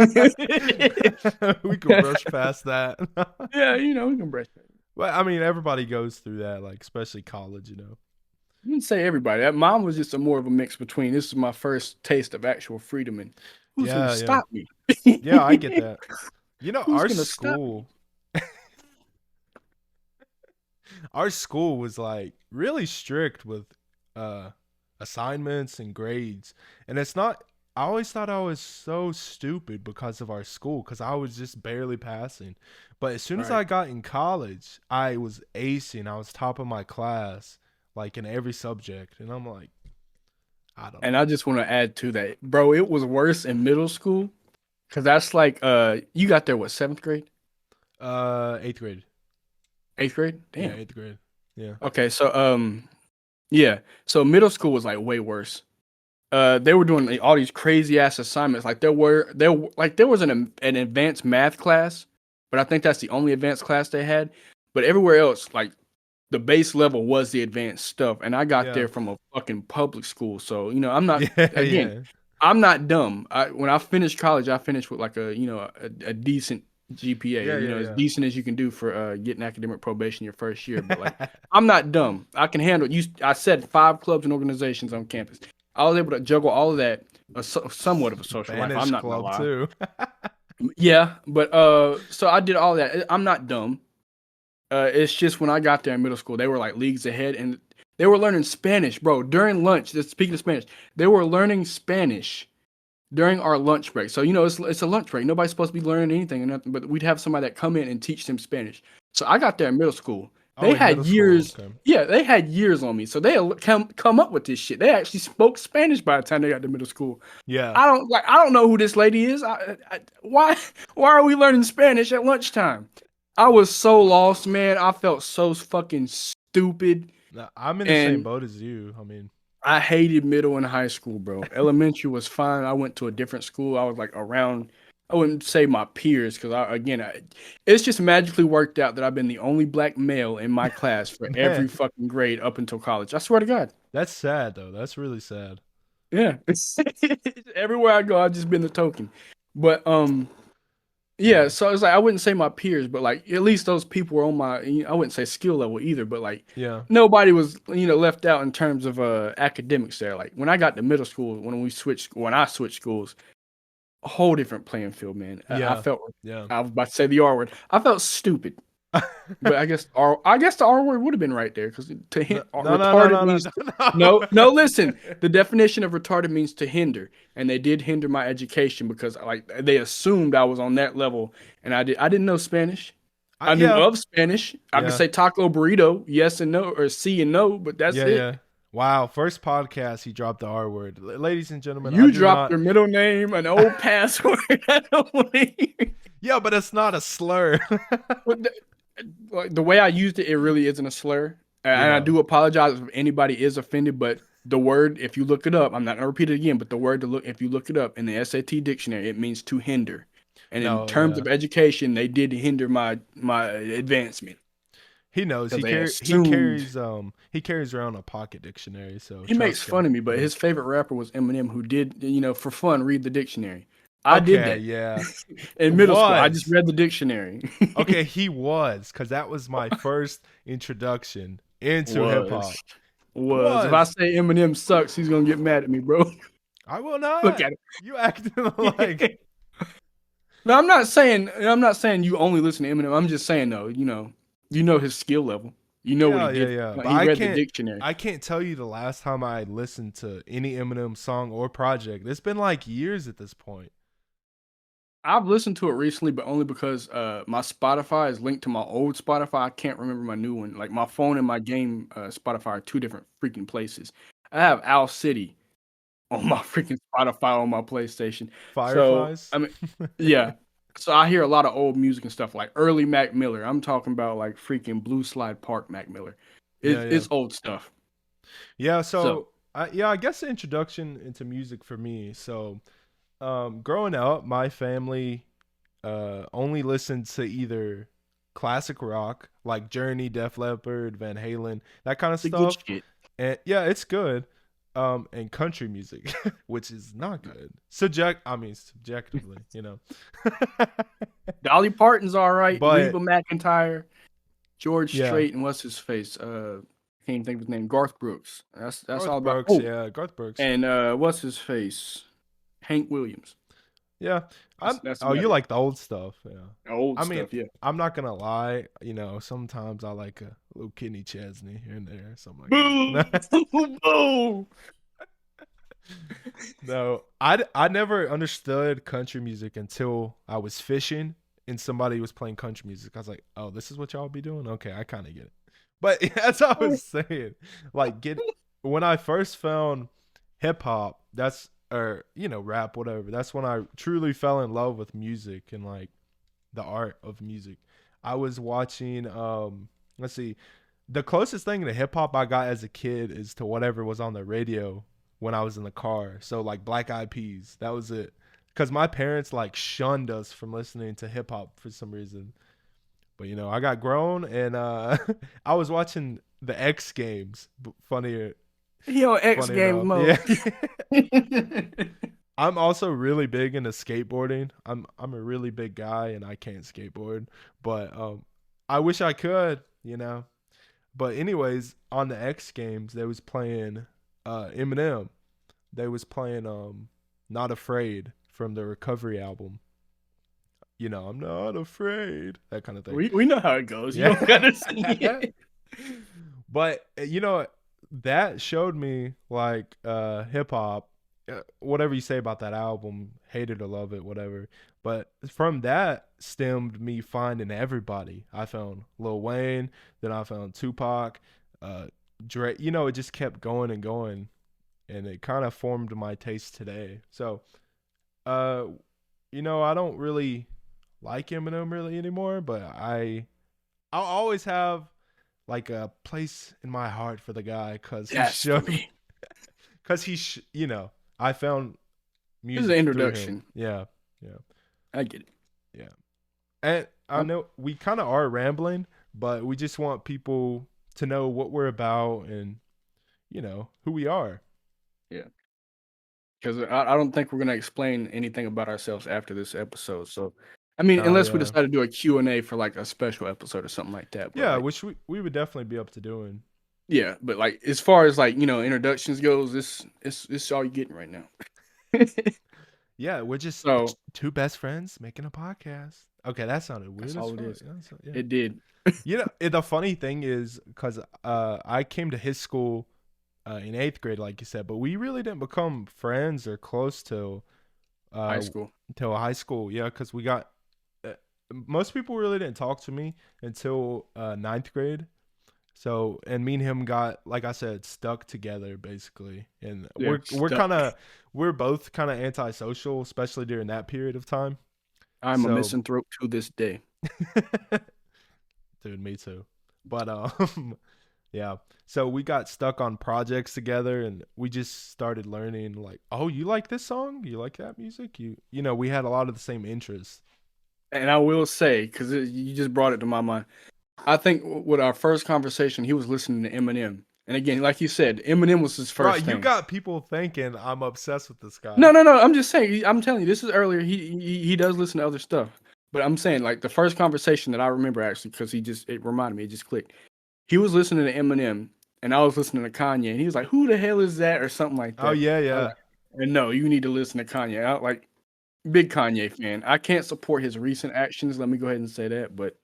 Speaker 2: yeah.
Speaker 1: We can brush past that.
Speaker 2: Yeah, we can brush that.
Speaker 1: Well, I mean, everybody goes through that, like especially college.
Speaker 2: You didn't say everybody. Mine was just more of a mix between, this is my first taste of actual freedom, and who's going to stop me?
Speaker 1: Yeah, I get that.
Speaker 2: Who's
Speaker 1: Our
Speaker 2: gonna stop
Speaker 1: school, our school was like really strict with assignments and grades, and it's not. I always thought I was so stupid because of our school, because I was just barely passing. But as soon as I
Speaker 2: Right.
Speaker 1: got in college, I was acing. I was top of my class, like in every subject, and I'm like, I don't know.
Speaker 2: And I just want to add to that, bro. It was worse in middle school, because that's like, you got there, what, 7th grade,
Speaker 1: 8th grade.
Speaker 2: 8th grade? Damn.
Speaker 1: Yeah, 8th grade. Yeah.
Speaker 2: Okay, so yeah, so middle school was like way worse. They were doing like, all these crazy ass assignments. Like there was an advanced math class, but I think that's the only advanced class they had. But everywhere else, like the base level was the advanced stuff, and I got
Speaker 1: Yeah.
Speaker 2: there from a fucking public school, so I'm not
Speaker 1: Yeah.
Speaker 2: I'm not dumb. When I finished college, I finished with like a decent GPA, as
Speaker 1: Yeah.
Speaker 2: decent as you can do for getting academic probation your first year. But like, I'm not dumb. I can handle you. I said 5 clubs and organizations on campus. I was able to juggle all of that, somewhat of a social life.
Speaker 1: Spanish
Speaker 2: I'm not gonna
Speaker 1: club
Speaker 2: lie.
Speaker 1: too.
Speaker 2: Yeah, but so I did all that. I'm not dumb. It's just when I got there in middle school, they were like leagues ahead, and they were learning Spanish, bro. During lunch, just speaking of Spanish, they were learning Spanish during our lunch break. So it's a lunch break. Nobody's supposed to be learning anything or nothing, but we'd have somebody that come in and teach them Spanish. So I got there in middle school. They had years. Okay. Yeah, they had years on me. So they come up with this shit. They actually spoke Spanish by the time they got to middle school.
Speaker 1: Yeah.
Speaker 2: I don't know who this lady is. Why are we learning Spanish at lunchtime? I was so lost, man. I felt so fucking stupid.
Speaker 1: I'm in the same boat as you. I mean,
Speaker 2: I hated middle and high school, bro. Elementary was fine. I went to a different school. I was like around, I wouldn't say my peers, because it's just magically worked out that I've been the only black male in my class for every fucking grade up until college. I swear to God.
Speaker 1: That's sad, though. That's really sad.
Speaker 2: Yeah. Everywhere I go, I've just been the token. But, yeah, so it's like I wouldn't say my peers, but like at least those people were on my, I wouldn't say skill level either, but like nobody was left out in terms of academics there. Like when I got to middle school, when I switched schools, a whole different playing field, man. I felt I was about to say the R word. I felt stupid. But I guess the R word would have been right there, because retarded means no. Listen, the definition of retarded means to hinder, and they did hinder my education because like they assumed I was on that level, and I didn't know Spanish. I knew of Spanish. I could say taco, burrito, yes and no, or C and no, but that's it. Yeah.
Speaker 1: Wow, first podcast he dropped the R word, ladies and gentlemen.
Speaker 2: You dropped your middle name, an old password.
Speaker 1: Yeah, but it's not a slur.
Speaker 2: The way I used it, it really isn't a slur. And I do apologize if anybody is offended, but the word, if you look it up, I'm not going to repeat it again, but the word if you look it up in the SAT dictionary, it means to hinder. And in terms of education, they did hinder my advancement.
Speaker 1: He knows. He carries around a pocket dictionary, so
Speaker 2: he makes fun of me. But his favorite rapper was Eminem, who did for fun read the dictionary. I did that.
Speaker 1: Yeah.
Speaker 2: In middle school, I just read the dictionary.
Speaker 1: Okay, he was, because that was my first introduction into hip hop.
Speaker 2: Was. If I say Eminem sucks, he's gonna get mad at me, bro.
Speaker 1: I will not.
Speaker 2: Look at it.
Speaker 1: You acting like.
Speaker 2: No, I'm not saying you only listen to Eminem. I'm just saying though, you know his skill level. You know what he did.
Speaker 1: Yeah.
Speaker 2: Like, he read the dictionary.
Speaker 1: I can't tell you the last time I listened to any Eminem song or project. It's been like years at this point.
Speaker 2: I've listened to it recently, but only because my Spotify is linked to my old Spotify. I can't remember my new one. Like my phone and my game Spotify are two different freaking places. I have Owl City on my freaking Spotify on my PlayStation.
Speaker 1: Fireflies?
Speaker 2: So, I mean, yeah. So I hear a lot of old music and stuff, like early Mac Miller. I'm talking about like freaking Blue Slide Park Mac Miller. It's old stuff.
Speaker 1: Yeah, I guess the introduction into music for me. So growing up, my family only listened to either classic rock, like Journey, Def Leppard, Van Halen, that kind of stuff.
Speaker 2: Good shit.
Speaker 1: And yeah, it's good. And country music, which is not good. Subjectively,
Speaker 2: Dolly Parton's all right. Reba McEntire, George Strait, and what's his face? Can't even think of his name. Garth Brooks. That's all about.
Speaker 1: Garth Brooks.
Speaker 2: And what's his face? Hank Williams.
Speaker 1: Yeah. You like the old stuff. Yeah.
Speaker 2: Old stuff, yeah.
Speaker 1: I'm not going to lie. Sometimes I like a little Kenny Chesney here and there. Something like that.
Speaker 2: Boo!
Speaker 1: No, I never understood country music until I was fishing and somebody was playing country music. I was like, oh, this is what y'all be doing? Okay, I kind of get it. But that's what I was saying. Like, when I first found hip-hop, rap, whatever, that's when I truly fell in love with music and like the art of music. I was watching the closest thing to hip hop I got as a kid is to whatever was on the radio when I was in the car. So like Black Eyed Peas, that was it. Because my parents like shunned us from listening to hip hop for some reason. But I got grown and I was watching the X Games. Funnier.
Speaker 2: X Games mode.
Speaker 1: Yeah. I'm also really big into skateboarding. I'm a really big guy and I can't skateboard, but I wish I could, But anyways, on the X Games, they was playing Eminem. They was playing Not Afraid from the Recovery album. I'm not afraid, that kind of thing.
Speaker 2: We know how it goes. You don't gotta sing it.
Speaker 1: But that showed me like hip hop, whatever you say about that album, hate it or love it, whatever. But from that stemmed me finding everybody. I found Lil Wayne, then I found Tupac, Dre. It just kept going and going, and it kind of formed my taste today. So, I don't really like Eminem really anymore, but I'll always have like a place in my heart for the guy because he showed me. Because I found music. This is an introduction. Yeah.
Speaker 2: I get it.
Speaker 1: Yeah, and I know we kind of are rambling, but we just want people to know what we're about and who we are.
Speaker 2: Yeah. Because I don't think we're gonna explain anything about ourselves after this episode. So, I mean, unless we decide to do a Q&A for like a special episode or something like that.
Speaker 1: But which we would definitely be up to doing.
Speaker 2: Yeah, but like as far as like introductions goes, this is all you're getting right now.
Speaker 1: Yeah, we're just two best friends making a podcast. Okay, that sounded weird. That's all it is.
Speaker 2: Yeah. It did.
Speaker 1: The funny thing is because I came to his school in 8th grade, like you said, but we really didn't become friends or close till
Speaker 2: high school.
Speaker 1: Till high school, yeah, because we got most people really didn't talk to me until 9th grade. So, and me and him got, like I said, stuck together basically, and we're both kind of antisocial, especially during that period of time.
Speaker 2: I'm a misanthrope to this day.
Speaker 1: Dude, me too. But yeah. So we got stuck on projects together, and we just started learning. Like, oh, you like this song? You like that music? We had a lot of the same interests.
Speaker 2: And I will say, because you just brought it to my mind, I think with our first conversation, he was listening to Eminem. And again, like you said, Eminem was his first thing.
Speaker 1: You got people thinking I'm obsessed with this guy.
Speaker 2: No. I'm just saying. I'm telling you, this is earlier. He does listen to other stuff. But I'm saying, like, the first conversation that I remember, actually, because it reminded me, it just clicked. He was listening to Eminem, and I was listening to Kanye. And he was like, who the hell is that? Or something like that.
Speaker 1: Oh, yeah.
Speaker 2: And no, you need to listen to Kanye. I like, big Kanye fan. I can't support his recent actions. Let me go ahead and say that. But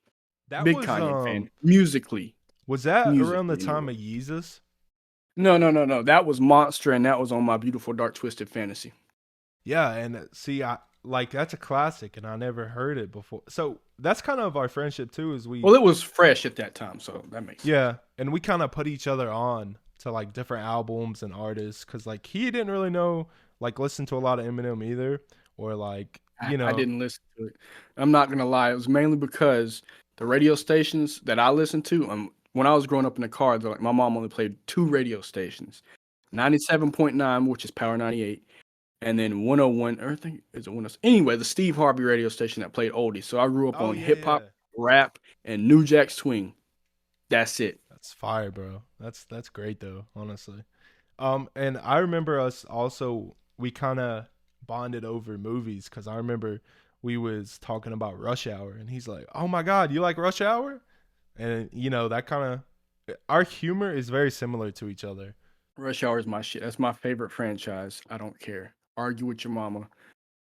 Speaker 2: big Kanye fan. Musically.
Speaker 1: Was that around the time of Yeezus?
Speaker 2: No. That was Monster, and that was on My Beautiful Dark Twisted Fantasy.
Speaker 1: Yeah, and see, that's a classic, and I never heard it before. So that's kind of our friendship too.
Speaker 2: Well, it was fresh at that time, so that makes sense.
Speaker 1: Yeah, and we kind of put each other on to like different albums and artists because like he didn't really listen to a lot of Eminem either, or like I
Speaker 2: didn't listen to it. I'm not gonna lie, it was mainly because the radio stations that I listened to, when I was growing up in the car, my mom only played 2 radio stations, 97.9, which is Power 98. And then 101, or I think it's a 101. Anyway, the Steve Harvey radio station that played oldies. So I grew up on hip hop, rap, and New Jack Swing. That's it.
Speaker 1: That's fire, bro. That's great though, honestly. And I remember us also. We kind of bonded over movies because I remember we was talking about Rush Hour, and he's like, "Oh my God, you like Rush Hour?" And that kind of our humor is very similar to each other.
Speaker 2: Rush Hour is my shit. That's my favorite franchise. I don't care. Argue with your mama.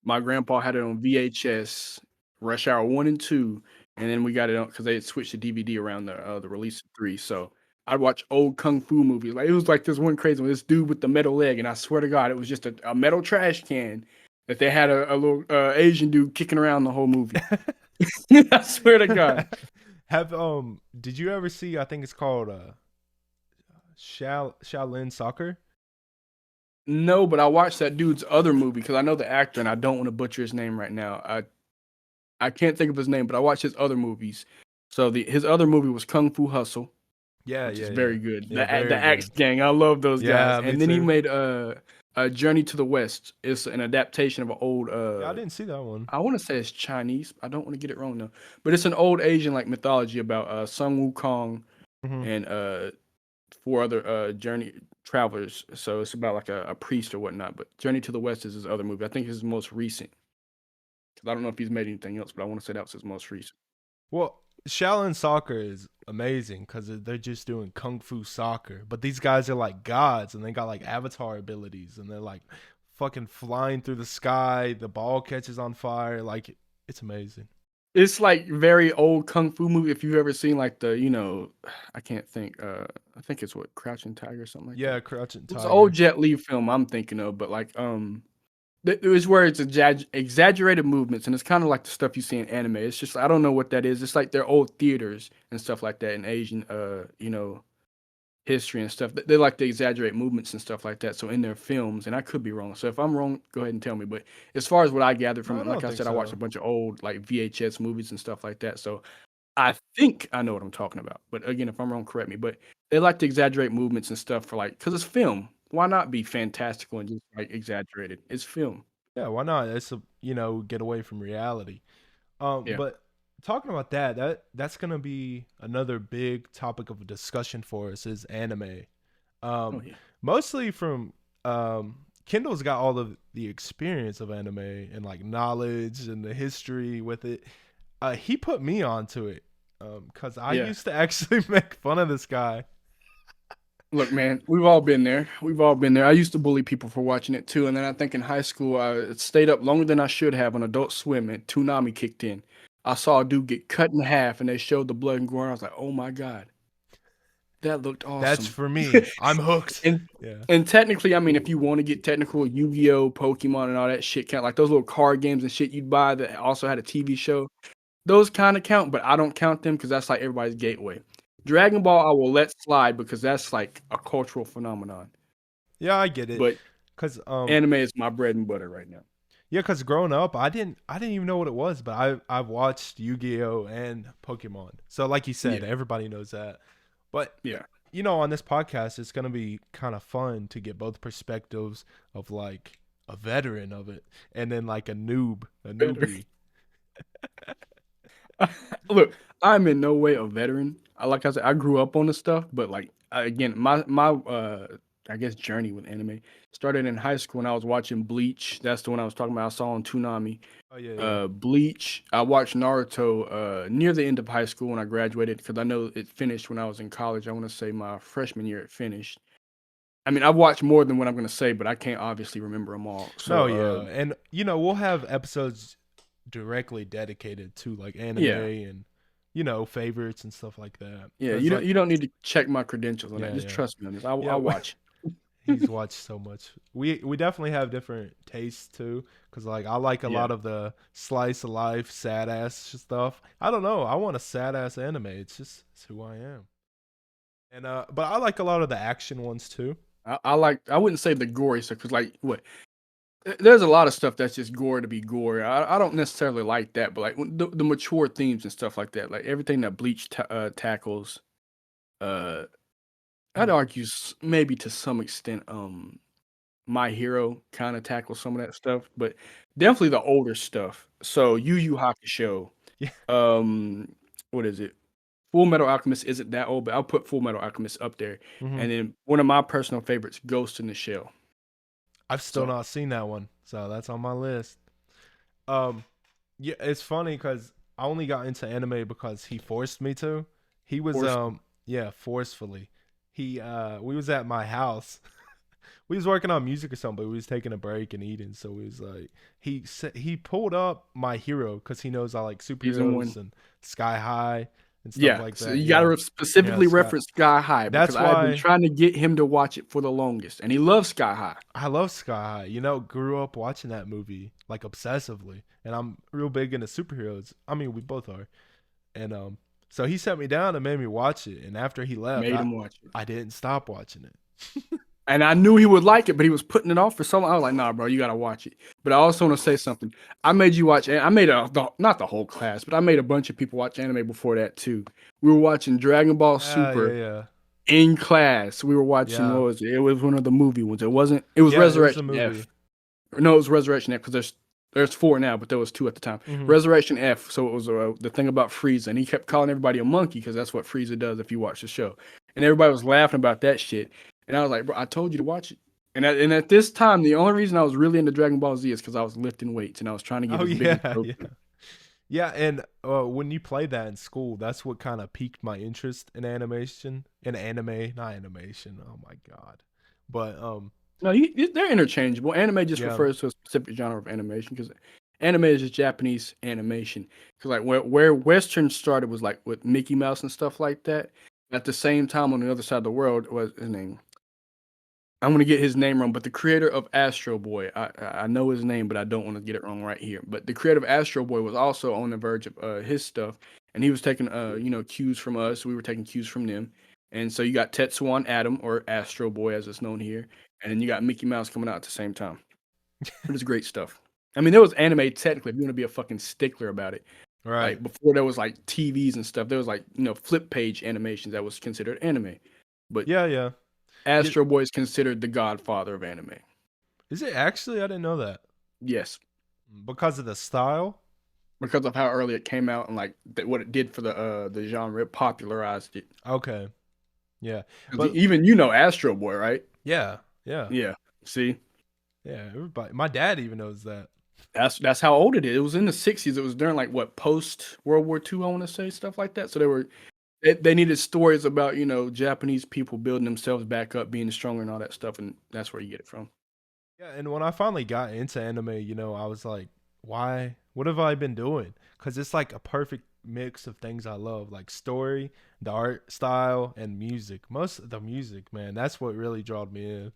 Speaker 2: My grandpa had it on VHS, Rush Hour 1 and 2, and then we got it on because they had switched the DVD around the release of 3. So I'd watch old kung fu movies. Like it was like this one crazy one, this dude with the metal leg, and I swear to God, it was just a metal trash can that they had a little Asian dude kicking around the whole movie. I swear to God.
Speaker 1: Did you ever see? I think it's called Shaolin Soccer.
Speaker 2: No, but I watched that dude's other movie because I know the actor and I don't want to butcher his name right now. I can't think of his name, but I watched his other movies. So his other movie was Kung Fu Hustle.
Speaker 1: Which
Speaker 2: is very good. The Axe Gang, I love those guys. And then he made a Journey to the West. It's an adaptation of an old.
Speaker 1: I didn't see that one.
Speaker 2: I want to say it's Chinese. I don't want to get it wrong though. But it's an old Asian mythology about Sun Wukong and 4 other journey travelers. So it's about like a priest or whatnot. But Journey to the West is his other movie. I think it's his most recent. Because I don't know if he's made anything else, but I want to say that was his most recent.
Speaker 1: Well, Shaolin Soccer is amazing because they're just doing Kung Fu soccer. But these guys are like gods, and they got like avatar abilities, and they're like fucking flying through the sky. The ball catches on fire. Like It's amazing.
Speaker 2: It's like very old kung fu movie. If you've ever seen like the, I can't think. I think it's what Crouching Tiger or something like that.
Speaker 1: Yeah, Crouching
Speaker 2: It was an
Speaker 1: Tiger.
Speaker 2: old Jet Li film I'm thinking of, but like it was where it's exaggerated movements, and it's kind of like the stuff you see in anime. It's just I don't know what that is. It's like their old theaters and stuff like that in Asian, history and stuff. They like to exaggerate movements and stuff like that. So in their films, and I could be wrong. So if I'm wrong, go ahead and tell me. But as far as what I gathered from
Speaker 1: I
Speaker 2: it,
Speaker 1: don't
Speaker 2: like I
Speaker 1: think
Speaker 2: said, I watched
Speaker 1: so.
Speaker 2: a bunch of old like VHS movies and stuff like that. So I think I know what I'm talking about. But again, if I'm wrong, correct me. But they like to exaggerate movements and stuff for like because it's film. Why not be fantastical and just like exaggerated? It's film.
Speaker 1: Yeah, why not? It's a get away from reality.
Speaker 2: Yeah.
Speaker 1: But talking about that's gonna be another big topic of discussion for us is anime.
Speaker 2: Oh
Speaker 1: Um,
Speaker 2: yeah.
Speaker 1: Mostly from Kendall's got all of the experience of anime and like knowledge and the history with it. He put me onto it because I
Speaker 2: Yeah.
Speaker 1: used to actually make fun of this guy.
Speaker 2: Look, man, we've all been there. We've all been there. I used to bully people for watching it too, and then I think in high school I stayed up longer than I should have on Adult Swim, and Toonami kicked in. I saw a dude get cut in half, and they showed the blood and gore. I was like, "Oh my god, that looked
Speaker 1: That's
Speaker 2: awesome!"
Speaker 1: for me. I'm hooked.
Speaker 2: and
Speaker 1: Yeah.
Speaker 2: and technically, I mean, if you want to get technical, Yu-Gi-Oh, Pokemon, and all that shit count. Like those little card games and shit you'd buy that also had a TV show. Those kind of count, but I don't count them because that's like everybody's gateway. Dragon Ball, I will let slide because that's like a cultural phenomenon.
Speaker 1: Yeah, I get it.
Speaker 2: But
Speaker 1: Cause
Speaker 2: anime is my bread and butter right now.
Speaker 1: yeah, cause growing up, I didn't even know what it was, but I've watched Yu-Gi-Oh and Pokemon. So like you said,
Speaker 2: Yeah.
Speaker 1: everybody knows that. But
Speaker 2: Yeah.
Speaker 1: on this podcast, it's gonna be kind of fun to get both perspectives of like a veteran of it and then like a newbie.
Speaker 2: Look, I'm in no way a veteran. Like I said, I grew up on the stuff, but like again, my I guess journey with anime started in high school when I was watching Bleach. That's the one I was talking about. I saw on Toonami.
Speaker 1: Oh yeah.
Speaker 2: Bleach. I watched Naruto near the end of high school when I graduated because I know it finished when I was in college. I want to say my freshman year it finished. I mean, I've watched more than what I'm going to say, but I can't obviously remember them all.
Speaker 1: No,
Speaker 2: So,
Speaker 1: yeah. And we'll have episodes directly dedicated to like anime
Speaker 2: yeah,
Speaker 1: and favorites and stuff like that.
Speaker 2: yeah.
Speaker 1: 'Cause, like,
Speaker 2: You don't need to check my credentials on that.
Speaker 1: yeah,
Speaker 2: Just
Speaker 1: yeah.
Speaker 2: trust me on this.
Speaker 1: Yeah,
Speaker 2: I'll watch.
Speaker 1: he's watched so much. We definitely have different tastes too, because like I like a
Speaker 2: Yeah.
Speaker 1: lot of the slice of life, sad ass stuff. I don't know. I want a sad ass anime. It's who I am. And but I like a lot of the action ones too.
Speaker 2: I wouldn't say the gory stuff because like what there's a lot of stuff that's just gore to be gore. I don't necessarily like that, but like the mature themes and stuff like that, like everything that Bleach tackles, uh, I'd argue maybe to some extent, My Hero kind of tackles some of that stuff, but definitely the older stuff. So Yu Yu Hakusho,
Speaker 1: Yeah.
Speaker 2: What is it? Full Metal Alchemist isn't that old, but I'll put Full Metal Alchemist up there.
Speaker 1: Mm-hmm.
Speaker 2: And then one of my personal favorites, Ghost in the Shell.
Speaker 1: I've still not seen that one, so that's on my list. Yeah, it's funny because I only got into anime because he forced me to. He was forcefully. We was at my house. We was working on music or something, but we was taking a break and eating. So we was like, he pulled up My Hero because he knows I like superheroes and Sky High and stuff like that.
Speaker 2: So you gotta specifically reference Sky High because I've been trying to get him to watch it for the longest, and he loves Sky High.
Speaker 1: I love Sky High. Grew up watching that movie like obsessively, and I'm real big into superheroes. I mean, we both are, and so he sat me down and made me watch it. And after he left,
Speaker 2: him watch it.
Speaker 1: I didn't stop watching it.
Speaker 2: And I knew he would like it, but he was putting it off for so long. I was like, nah, bro, you got to watch it. But I also want to say something. I made you watch, I made not the whole class, but I made a bunch of people watch anime before that too. We were watching Dragon Ball Super in class. We were watching, what was it? It was one of the movie ones. It was Resurrection F. No, it was Resurrection F because there's 4 now, but there was 2 at the time.
Speaker 1: Mm-hmm.
Speaker 2: Resurrection F. So it was the thing about Frieza, and he kept calling everybody a monkey because that's what Frieza does if you watch the show. And everybody was laughing about that shit. And I was like, bro, I told you to watch it. And at this time, the only reason I was really into Dragon Ball Z is because I was lifting weights and I was trying to get big.
Speaker 1: Yeah, and when you played that in school, that's what kind of piqued my interest in animation. In anime, not animation. Oh my god. But
Speaker 2: no, they're interchangeable. Anime just refers to a specific genre of animation because Anime is just Japanese animation. Because like where Western started was like with Mickey Mouse and stuff like that. At the same time, on the other side of the world was his name. I'm gonna get his name wrong, but the creator of Astro Boy, I know his name, but I don't want to get it wrong right here. But the creator of Astro Boy was also on the verge of his stuff, and he was taking cues from us. We were taking cues from them, and so you got Tetsuwan Atom or Astro Boy as it's known here, and then you got Mickey Mouse coming out at the same time. It was great stuff. I mean, there was anime technically. If you want to be a fucking stickler about it,
Speaker 1: Right?
Speaker 2: Like before there was like TVs and stuff. There was like flip page animations that was considered anime, but
Speaker 1: Yeah.
Speaker 2: Astro Boy is considered the godfather of anime.
Speaker 1: Is it actually? I didn't know that.
Speaker 2: Yes,
Speaker 1: Because of the style.
Speaker 2: because of how early it came out and like what it did for the genre, it popularized it.
Speaker 1: Okay. Yeah, but
Speaker 2: Even Astro Boy, right?
Speaker 1: yeah.
Speaker 2: Yeah. See,
Speaker 1: Yeah, everybody. My dad even knows that.
Speaker 2: that's how old it is. It was in the '60s. It was during like what post World War II. I want to say stuff like that. So they needed stories about Japanese people building themselves back up, being stronger, and all that stuff, and that's where you get it from.
Speaker 1: Yeah, and when I finally got into anime, I was like, why? What have I been doing? Because it's like a perfect mix of things I love, like story, the art style, and music. Most of the music, man, that's what really drawed me in.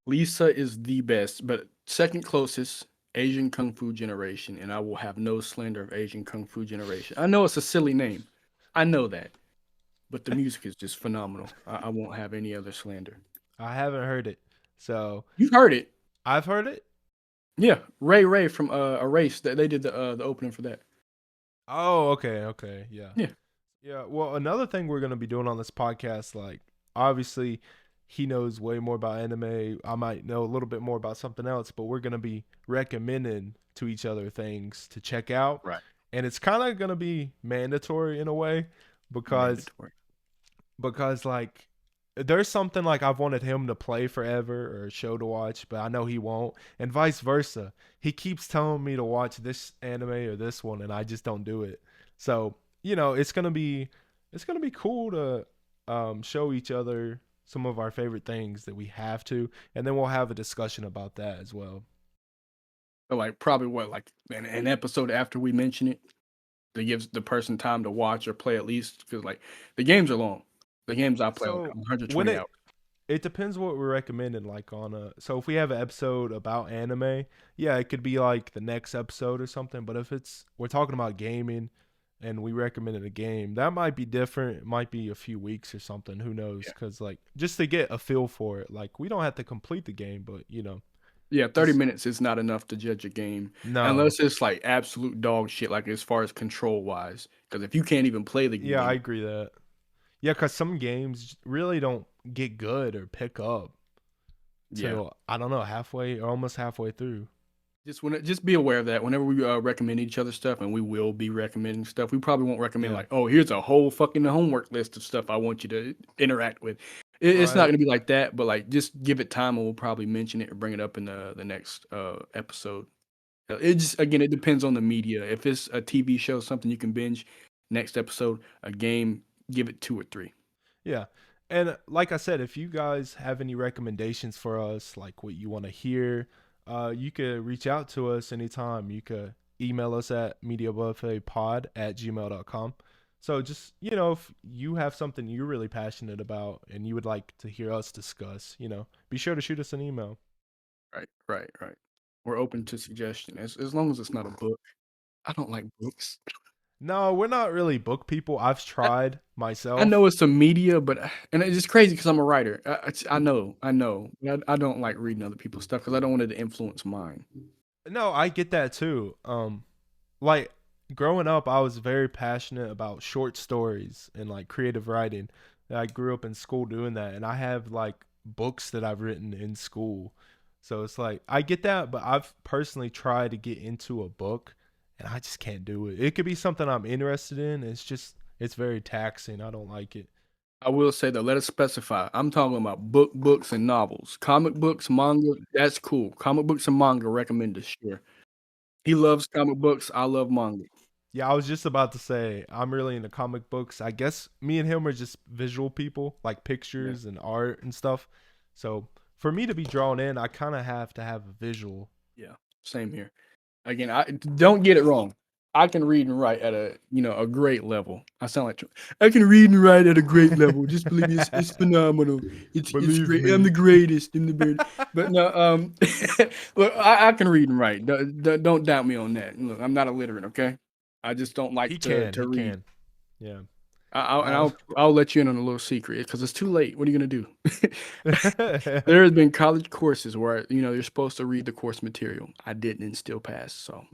Speaker 2: Lisa is the best, but second closest, Asian Kung Fu Generation, and I will have no slander of Asian Kung Fu Generation. I know it's a silly name. I know that. But the music is just phenomenal. I won't have any other slander.
Speaker 1: I haven't heard it, so
Speaker 2: You've heard it.
Speaker 1: I've heard it.
Speaker 2: Yeah, Ray from Erase. They did the opening for that.
Speaker 1: Oh, okay, yeah.
Speaker 2: Yeah.
Speaker 1: Yeah, well, another thing we're gonna be doing on this podcast, like obviously, he knows way more about anime. I might know a little bit more about something else, but we're gonna be recommending to each other things to check out,
Speaker 2: Right.
Speaker 1: and it's kind of gonna be mandatory in a way because
Speaker 2: Mandatory.
Speaker 1: because like there's something like I've wanted him to play forever or a show to watch, but I know he won't, and vice versa. He keeps telling me to watch this anime or this one, and I just don't do it. So it's gonna be cool to show each other some of our favorite things that we have to, and then we'll have a discussion about that as well.
Speaker 2: So like probably what like an episode after we mention it, that gives the person time to watch or play at least because like the games are long. The games I play are like
Speaker 1: So when
Speaker 2: 120 hours.
Speaker 1: it depends what we're recommending. Like on a so if we have an episode about anime, yeah, it could be like the next episode or something. But if it's we're talking about gaming and we recommended a game, that might be different. It might be a few weeks or something. Who knows?
Speaker 2: Yeah.
Speaker 1: Because like just to get a feel for it, like we don't have to complete the game, but
Speaker 2: Yeah, 30
Speaker 1: just
Speaker 2: minutes is not enough to judge a game
Speaker 1: no.
Speaker 2: unless it's like absolute dog shit, like as far as control wise. Because if you can't even play the
Speaker 1: Yeah, I
Speaker 2: game,
Speaker 1: agree that. Yeah, because some games really don't get good or pick up
Speaker 2: yeah,
Speaker 1: till I don't know halfway or almost halfway through.
Speaker 2: just be aware of that. Whenever we recommend each other stuff, and we will be recommending stuff, we probably won't recommend
Speaker 1: Yeah.
Speaker 2: like, oh, here's a whole fucking homework list of stuff I want you to interact with. It's not
Speaker 1: Right.
Speaker 2: gonna be like that, but like just give it time, and we'll probably mention it or bring it up in the next episode. It just again, it depends on the media. If it's a TV show, something you can binge, next episode, a game, give it 2 or 3.
Speaker 1: Yeah. And like I said, if you guys have any recommendations for us, like what you want to hear, you could reach out to us anytime. You could email us at mediabuffetpod@gmail.com. So just, if you have something you're really passionate about and you would like to hear us discuss, be sure to shoot us an email.
Speaker 2: Right. We're open to suggestion as long as it's not a book. I don't like books.
Speaker 1: No, we're not really book people. I've
Speaker 2: I,
Speaker 1: tried
Speaker 2: I know
Speaker 1: myself.
Speaker 2: it's some media, but and it's just crazy because I'm a writer. I know. I don't like reading other people's stuff because I don't want it to influence mine.
Speaker 1: No, I get that too. Like growing up, I was very passionate about short stories and like creative writing. I grew up in school doing that, and I have like books that I've written in school. So it's like I get that, but I've personally tried to get into a book, and I just can't do it. It could be something I'm interested in. It's very taxing. I don't like it.
Speaker 2: I will say though, let us specify. I'm talking about books, and novels. Comic books, manga, that's cool. Comic books and manga recommended, sure. He loves comic books. I love manga.
Speaker 1: Yeah, I was just about to say I'm really into comic books. I guess me and him are just visual people, like
Speaker 2: Yeah,
Speaker 1: pictures and art and stuff. So for me to be drawn in, I kind of have to have a visual.
Speaker 2: yeah. Same here. Again, I don't get it wrong. I can read and write at a great level. I sound like I can read and write at a great level. Just believe me, it's phenomenal. It's great.
Speaker 1: Me.
Speaker 2: I'm the greatest. I'm the greatest. But no, look, I can read and write. Don't doubt me on that. Look, I'm not illiterate. Okay, I just don't like to read.
Speaker 1: Yeah.
Speaker 2: I'll let you in on a little secret because it's too late. What are you gonna do? There has been college courses where you're supposed to read the course material. I didn't and still passed. So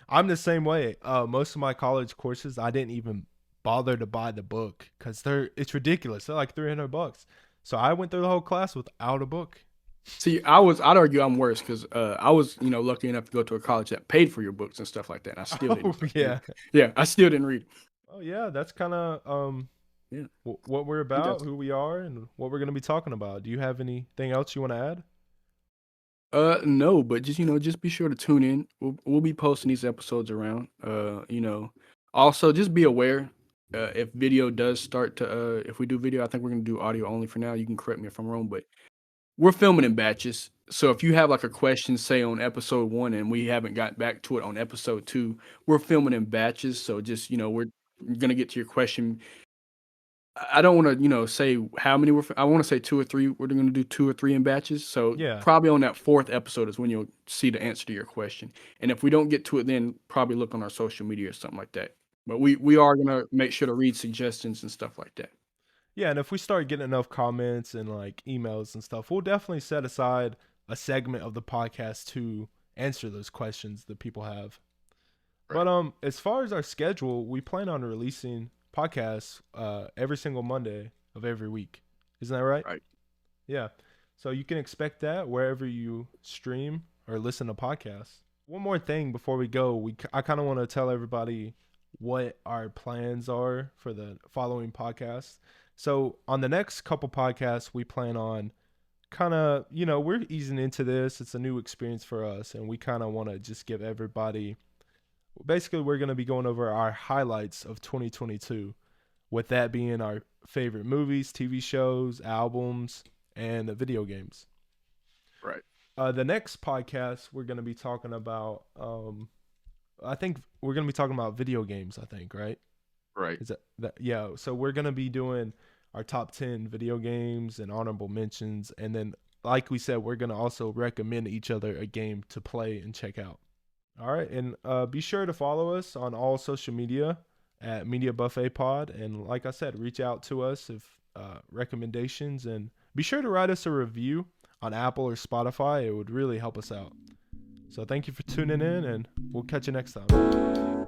Speaker 1: I'm the same way. Most of my college courses, I didn't even bother to buy the book because it's ridiculous. They're like $300. So I went through the whole class without a book.
Speaker 2: See, I'd argue I'm worse because I was lucky enough to go to a college that paid for your books and stuff like that. And I still didn't. Yeah, I still didn't read.
Speaker 1: Oh yeah, that's kind of what we're about, who we are, and what we're gonna be talking about. Do you have anything else you want to
Speaker 2: add? No, but just be sure to tune in. We'll be posting these episodes around. Also just be aware if video does start to if we do video, I think we're gonna do audio only for now. You can correct me if I'm wrong, but we're filming in batches. So if you have like a question, say on episode 1, and we haven't got back to it on episode 2, we're filming in batches. So just we're gonna get to your question. I don't want to say how many I want to say 2 or 3. We're going to do 2 or 3 in batches. So probably on that 4th episode is when you'll see the answer to your question. And if we don't get to it, then probably look on our social media or something like that. But we are going to make sure to read suggestions and stuff like that.
Speaker 1: Yeah, and if we start getting enough comments and like emails and stuff, we'll definitely set aside a segment of the podcast to answer those questions that people have. Right. But as far as our schedule, we plan on releasing podcasts every single Monday of every week. Isn't that right?
Speaker 2: Right.
Speaker 1: Yeah. So you can expect that wherever you stream or listen to podcasts. One more thing before we go, I kind of want to tell everybody what our plans are for the following podcasts. So on the next couple podcasts, we plan on kind of, we're easing into this. It's a new experience for us, and we kind of want to just give everybody, basically we're going to be going over our highlights of 2022, with that being our favorite movies, TV shows, albums, and video games.
Speaker 2: Right.
Speaker 1: The next podcast we're going to be talking about, I think we're going to be talking about video games, I think, right?
Speaker 2: Right.
Speaker 1: Is that yeah, so we're going to be doing our top 10 video games and honorable mentions, and then like we said, we're going to also recommend each other a game to play and check out. All right, and be sure to follow us on all social media at Media Buffet Pod, and like I said, reach out to us if recommendations, and be sure to write us a review on Apple or Spotify. It would really help us out. So thank you for tuning in, and we'll catch you next time.